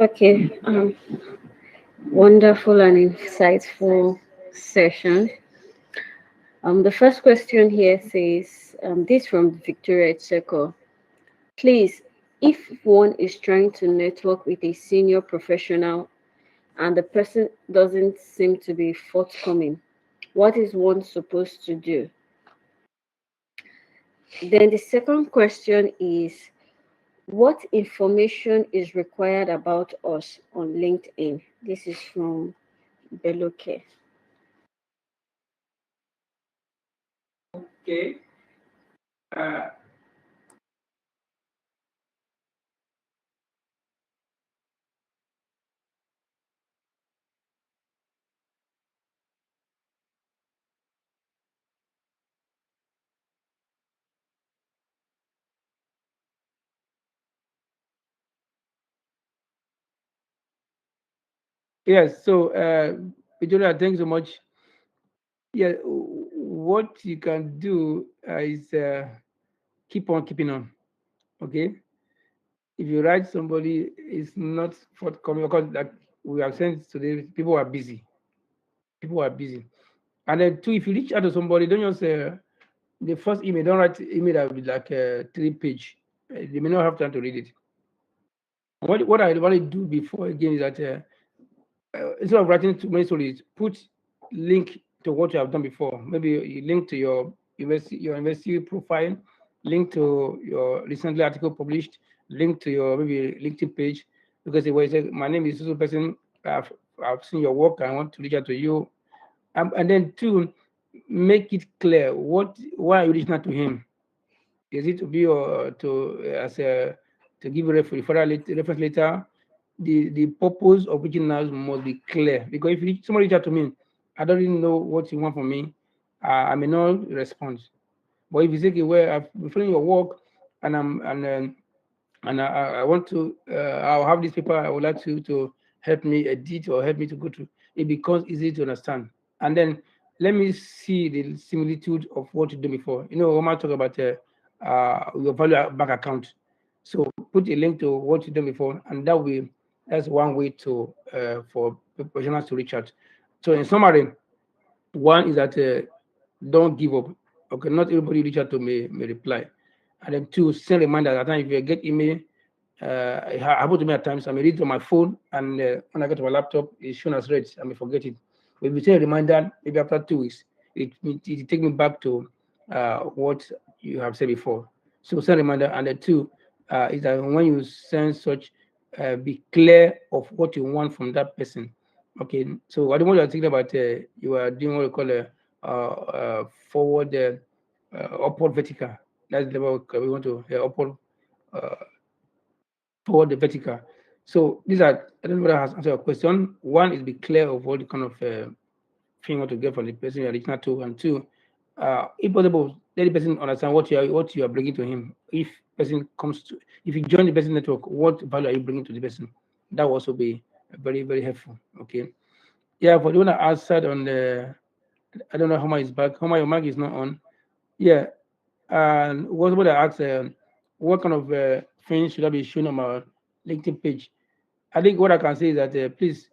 Okay, wonderful and insightful session. The first question here says, this from Victoria Cheko. Please, if one is trying to network with a senior professional and the person doesn't seem to be forthcoming, what is one supposed to do? Then the second question is, what information is required about us on LinkedIn? This is from Beloke. Okay. Yes. So, Victoria, thanks so much. Yeah, what you can do is keep on keeping on. Okay. If you write somebody is not forthcoming, because like we have said today, people are busy. People are busy. And then two, if you reach out to somebody, don't just the first email, don't write email that will be like a 3-page. They may not have time to read it. What I want to do before again is that instead of writing too many stories, put link to what you have done before. Maybe you link to your university profile, link to your recently article published, link to your maybe LinkedIn page, because it was my name is this person. I've seen your work. I want to reach out to you, and then two, make it clear why are you reaching out to him. Is it to be or to as a to give a reference later? The purpose of reaching out must be clear, because if somebody reach out to me, I don't really know what you want from me. I may not respond. But if you say, okay, well, I've been following your work, and I want to, I'll have this paper. I would like to help me edit or help me to go through. It becomes easy to understand. And then let me see the similitude of what you did before. You know, Omar talk about your value bank account. So put a link to what you did before, and that's one way to for professionals to reach out. So in summary, one is that don't give up. Okay, not everybody reach out to may reply. And then two, send reminders. At times, if you get email, it happened to me at times. I may read it on my phone, and when I get to my laptop, it's shown as read. I may forget it. But if you send a reminder, maybe after 2 weeks, it take me back to what you have said before. So send reminder, and then two is that when you send such, be clear of what you want from that person. Okay, so I don't want you to think about you are doing what we call a forward upward vertical. That's the level we want to upward uh, forward the vertical. So these are, I don't know whether I has answered your question. One is be clear of what the kind of thing you want to get from the person you're reaching out to, and two, if possible, let the person understand what you are bringing to him. If you join the person network, what value are you bringing to the person? That will also be very, very helpful. Okay. Yeah, for the one that answered on the, I don't know how much is back. How much your mic is not on. Yeah, and what about I asked, what kind of things should I be showing on my LinkedIn page? I think what I can say is that please,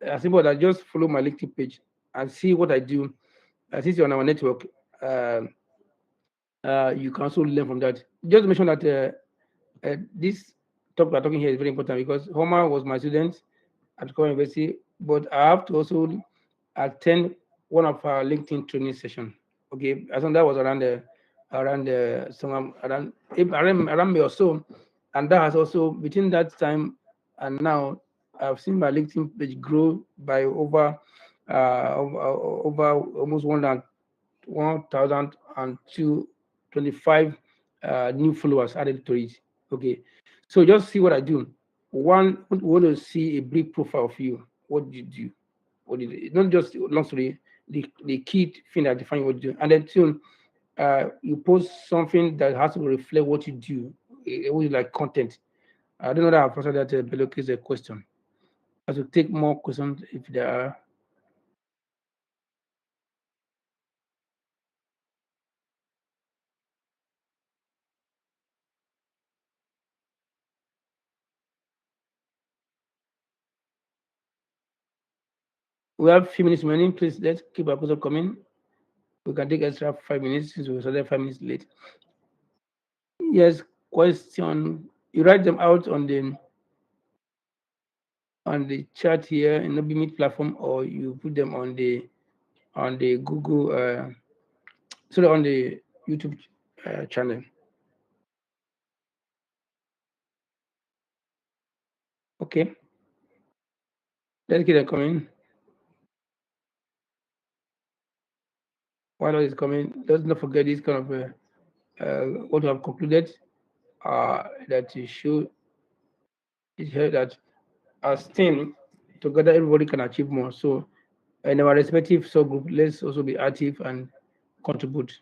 as simple as just follow my LinkedIn page and see what I do. Since you're on our network, you can also learn from that. Just mention that this talk we're talking here is very important, because Homer was my student at Core University, but I have to also attend one of our LinkedIn training session. Okay, I think that was around May or so, and that has also between that time and now I've seen my LinkedIn page grow by over almost 1,025 new followers added to it. Okay, so just see what I do. One, we want to see a brief profile of you. What do you do? what it, not just long story, the key thing that defines what you do. And then two, you post something that has to reflect what you do. It was like content. I don't know that I've answered that below is a question. I should take more questions if there are. We have few minutes remaining. Please let's keep our question coming. We can take extra 5 minutes since we started 5 minutes late. Yes, question. You write them out on the chat here in the Meet platform, or you put them on the Google, sorry, on the YouTube channel. Okay. Let's get it coming. While it's coming, let's not forget this kind of what we have concluded. That you should hear that as team together everybody can achieve more. So in our respective subgroup, let's also be active and contribute.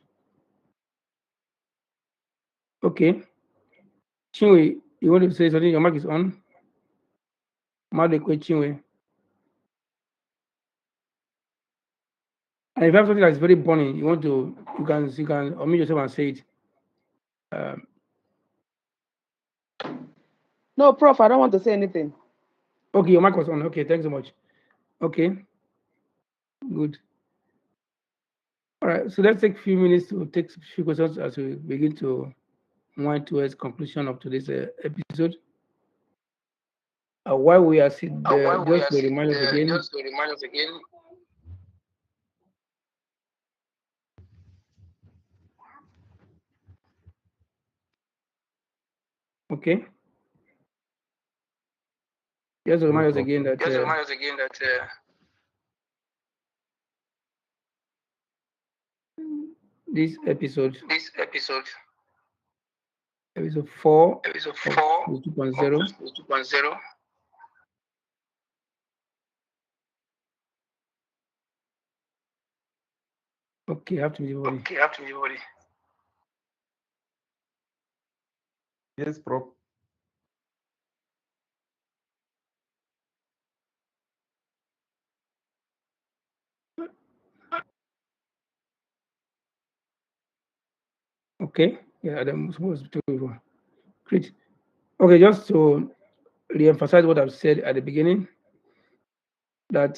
Okay. Chinwe, you want to say something? Your mic is on. Madekwe Chinwe. And if you have something that's very burning, you want to, you can unmute yourself and say it. No, Prof, I don't want to say anything. Okay, your mic was on. Okay, thanks so much. Okay, good. All right, so let's take a few minutes to take a few questions as we begin to wind towards conclusion of today's episode. While we are sitting there, just to remind us again. Okay. Just to remind us again that. This episode. Episode 4. Episode 4. 2.0. Okay, have to be everybody. Yes, Prof. Okay, yeah, I'm supposed to. Great. Okay, just to re-emphasize what I've said at the beginning, that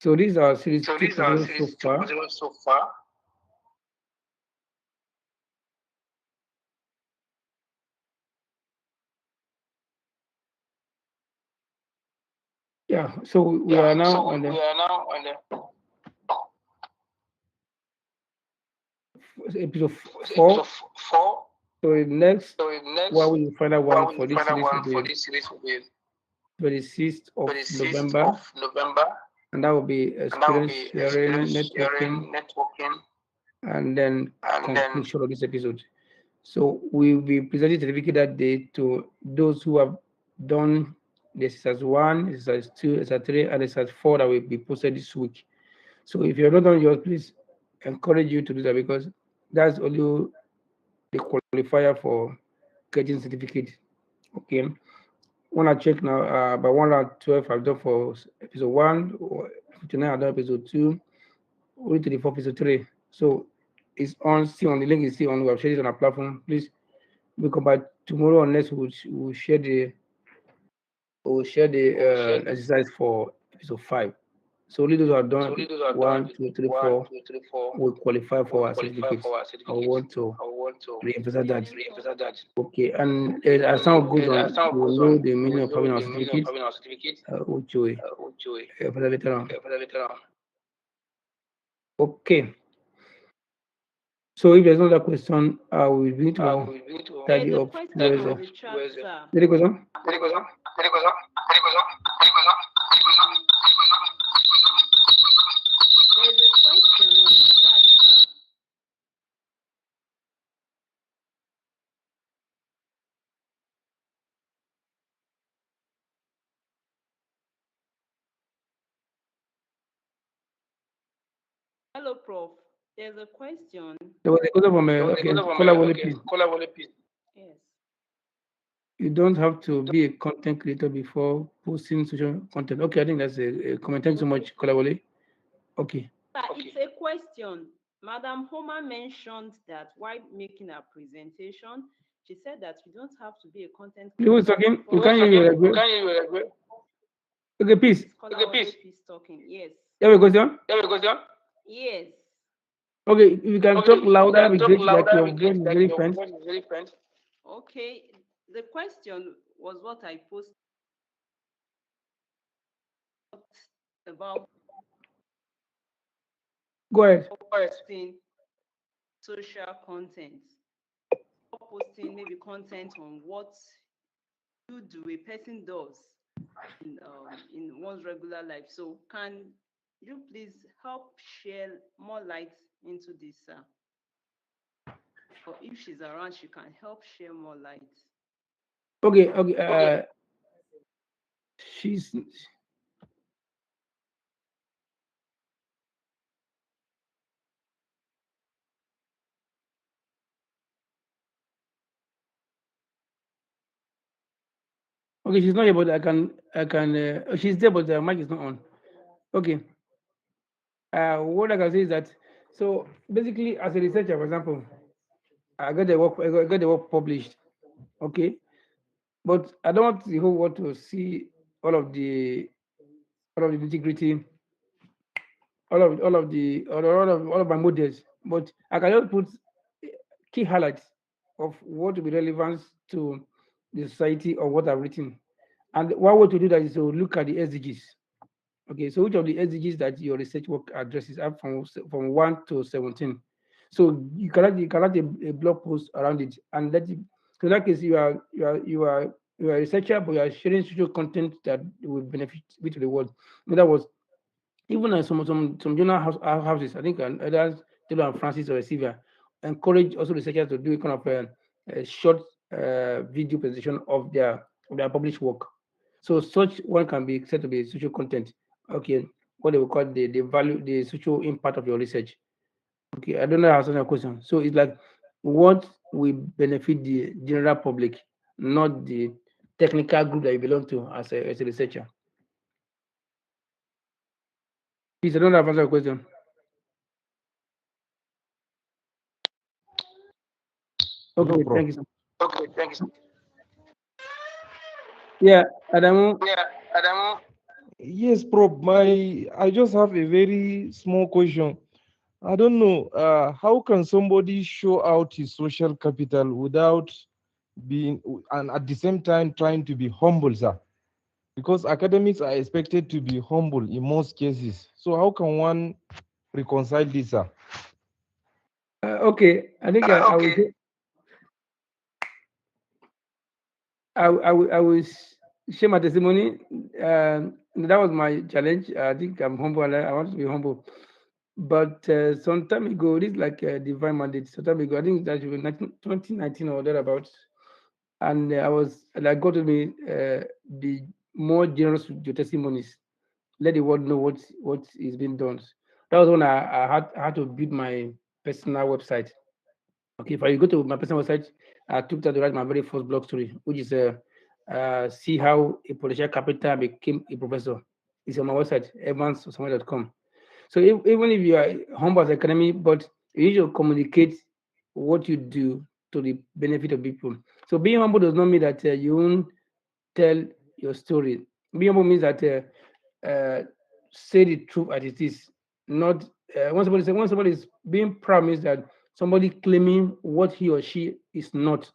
so these are series 2.0 so far. Yeah, so we are now on the episode 4. So next, what we find out one for this series will be 26th of November, and that will be experience sharing, networking, and then conclusion of this episode. So we will be presenting certificate that day to those who have done the exercise 1, exercise 2, exercise 3, and exercise 4 that will be posted this week. So if you're not done yours, please encourage you to do that, because that's only the qualifier for getting certificate. Okay. When I check now, by 112 I've done for episode 1, 59 I've done episode 2, only 34 episode 3. So it's on, still on, the link is still on. We have shared it on our platform. Please, we come back tomorrow unless we'll share the exercise for episode 5. So only those who are done 1, 2, 3, 4 will qualify for our certificate. I want to re-emphasize that. Okay, and as time goes on, you will know the meaning of having our certificate. Which way? Further later on. Okay. So if there's another question, we need to tidy up. There's a question. Hello, Prof. There's a question. There was a question from Kolawole, please. Yes. You don't have to be a content creator before posting social content. Okay, I think that's a comment. Thanks so much, Kolawole. Okay. It's a question. Madam Homa mentioned that while making her presentation, she said that you don't have to be a content Who is creator. talking? We can't hear you. Okay, please. Please talking. Yes. You have a question? Yes. Okay, if you can talk louder, that'd be great. Like your voice is very faint. Okay. The question was what I posted about Go ahead. posting social content, posting maybe content on what you do, a person does in one's regular life. So can you please help share more light into this, sir? Or if she's around, she can help share more light. Okay. She's. Okay, she's not here, but I can. She's there, but the mic is not on. Okay. What I can say is that, so basically, as a researcher, for example, I got the work published. Okay, but I don't want the whole world to see all of the integrity, all of my models. But I can just put key highlights of what will be relevant to the society or what I've written. And one way to do that is to look at the SDGs. Okay, so which of the SDGs that your research work addresses are from 1 to 17. So you can write a blog post around it, and let it. So in that case, you are a researcher, but you are sharing social content that will benefit to the world. In other words, even some journal houses, I think either Taylor and Francis or Sylvia, encourage also researchers to do a kind of a short video presentation of their published work. So such one can be said to be social content. Okay, what they will call the value, the social impact of your research. Okay, I don't know how to answer that question. So it's like what will benefit the general public, not the technical group that you belong to as a researcher. Please, I don't have answer your question. Okay, thank you. Yeah, Adamu. Yes, Prof. I just have a very small question. I don't know, how can somebody show out his social capital without being, and at the same time trying to be humble, sir? Because academics are expected to be humble in most cases. So how can one reconcile this, sir? Okay, I think I will. I will share my testimony. That was my challenge. I think I'm humble. I want to be humble. But some time ago, this is like a divine mandate. Some time ago, I think that was 2019 or thereabouts. And like, God told me, be more generous with your testimonies. Let the world know what is being done. That was when I had to build my personal website. Okay, if I go to my personal website, I took that to write my very first blog story, which is see how a potential carpenter became a professor. It's on my website, evansosama.com. So even if you are humble as academy, but you need to communicate what you do to the benefit of people. So being humble does not mean that you won't tell your story. Being humble means that say the truth as it is. Not when somebody is being proud means that somebody claiming what he or she is not.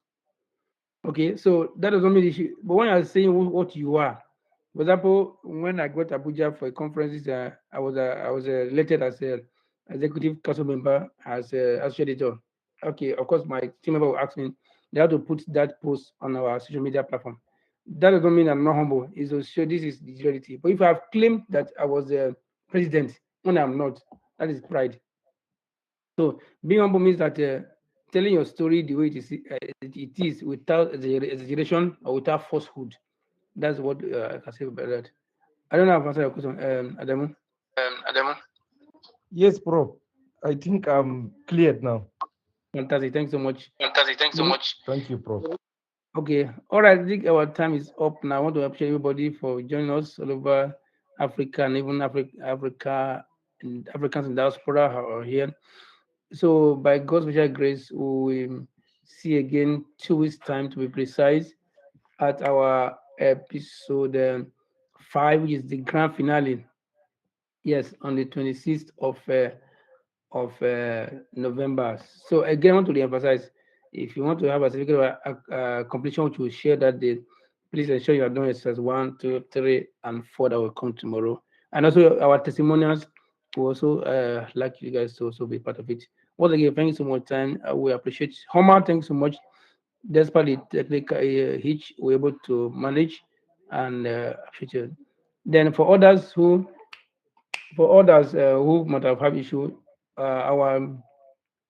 Okay, so that doesn't mean issue. But when you're saying what you are, for example, when I got Abuja for conferences, I was elected as a executive council member as associate editor. Okay, of course, my team member will ask me, they have to put that post on our social media platform. That doesn't mean I'm not humble. It's to show this is the reality. But if I've claimed that I was a president when I'm not, that is pride. So being humble means that telling your story the way it is without exaggeration or without falsehood. That's what I can say about that. I don't know if I answered your question, Adamu. Yes, Prof. I think I'm cleared now. Fantastic. Thanks so much. Fantastic. Thanks so much. Thank you, Prof. Okay. All right. I think our time is up now. I want to appreciate everybody for joining us all over Africa and even Africa and Africans in diaspora are here. So by God's special grace, we will see again 2 weeks time to be precise at our episode 5, which is the grand finale. Yes, on the 26th of November. So again, I want to reemphasize, if you want to have a certificate of completion which will share that date, please ensure you are doing exercise 1, 2, 3, and 4 that will come tomorrow. And also our testimonials will also like you guys to also be part of it. Once again, thank you so much, time. We appreciate Homer. Thanks so much. Despite the technical hitch, we're able to manage and appreciate it. Then for others who might have had issue, our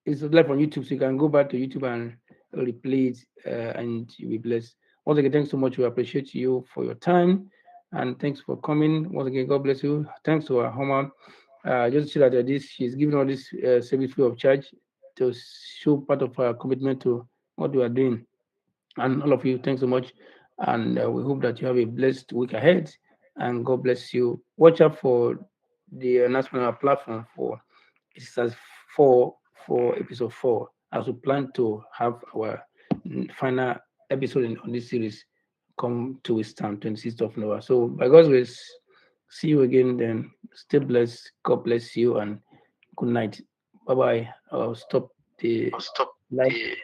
it's live on YouTube, so you can go back to YouTube and replay it, and you'll be blessed. Once again, thanks so much. We appreciate you for your time, and thanks for coming. Once again, God bless you. Thanks to our Homer. Just to see that this she's giving all this service free of charge to show part of our commitment to what we are doing. And all of you, thanks so much. And we hope that you have a blessed week ahead. And God bless you. Watch out for the announcement on our platform for episode 4, as we plan to have our final episode on this series come to its time, 26th of November. So by God's grace, see you again then. Stay blessed. God bless you and good night. Bye bye. I'll stop the live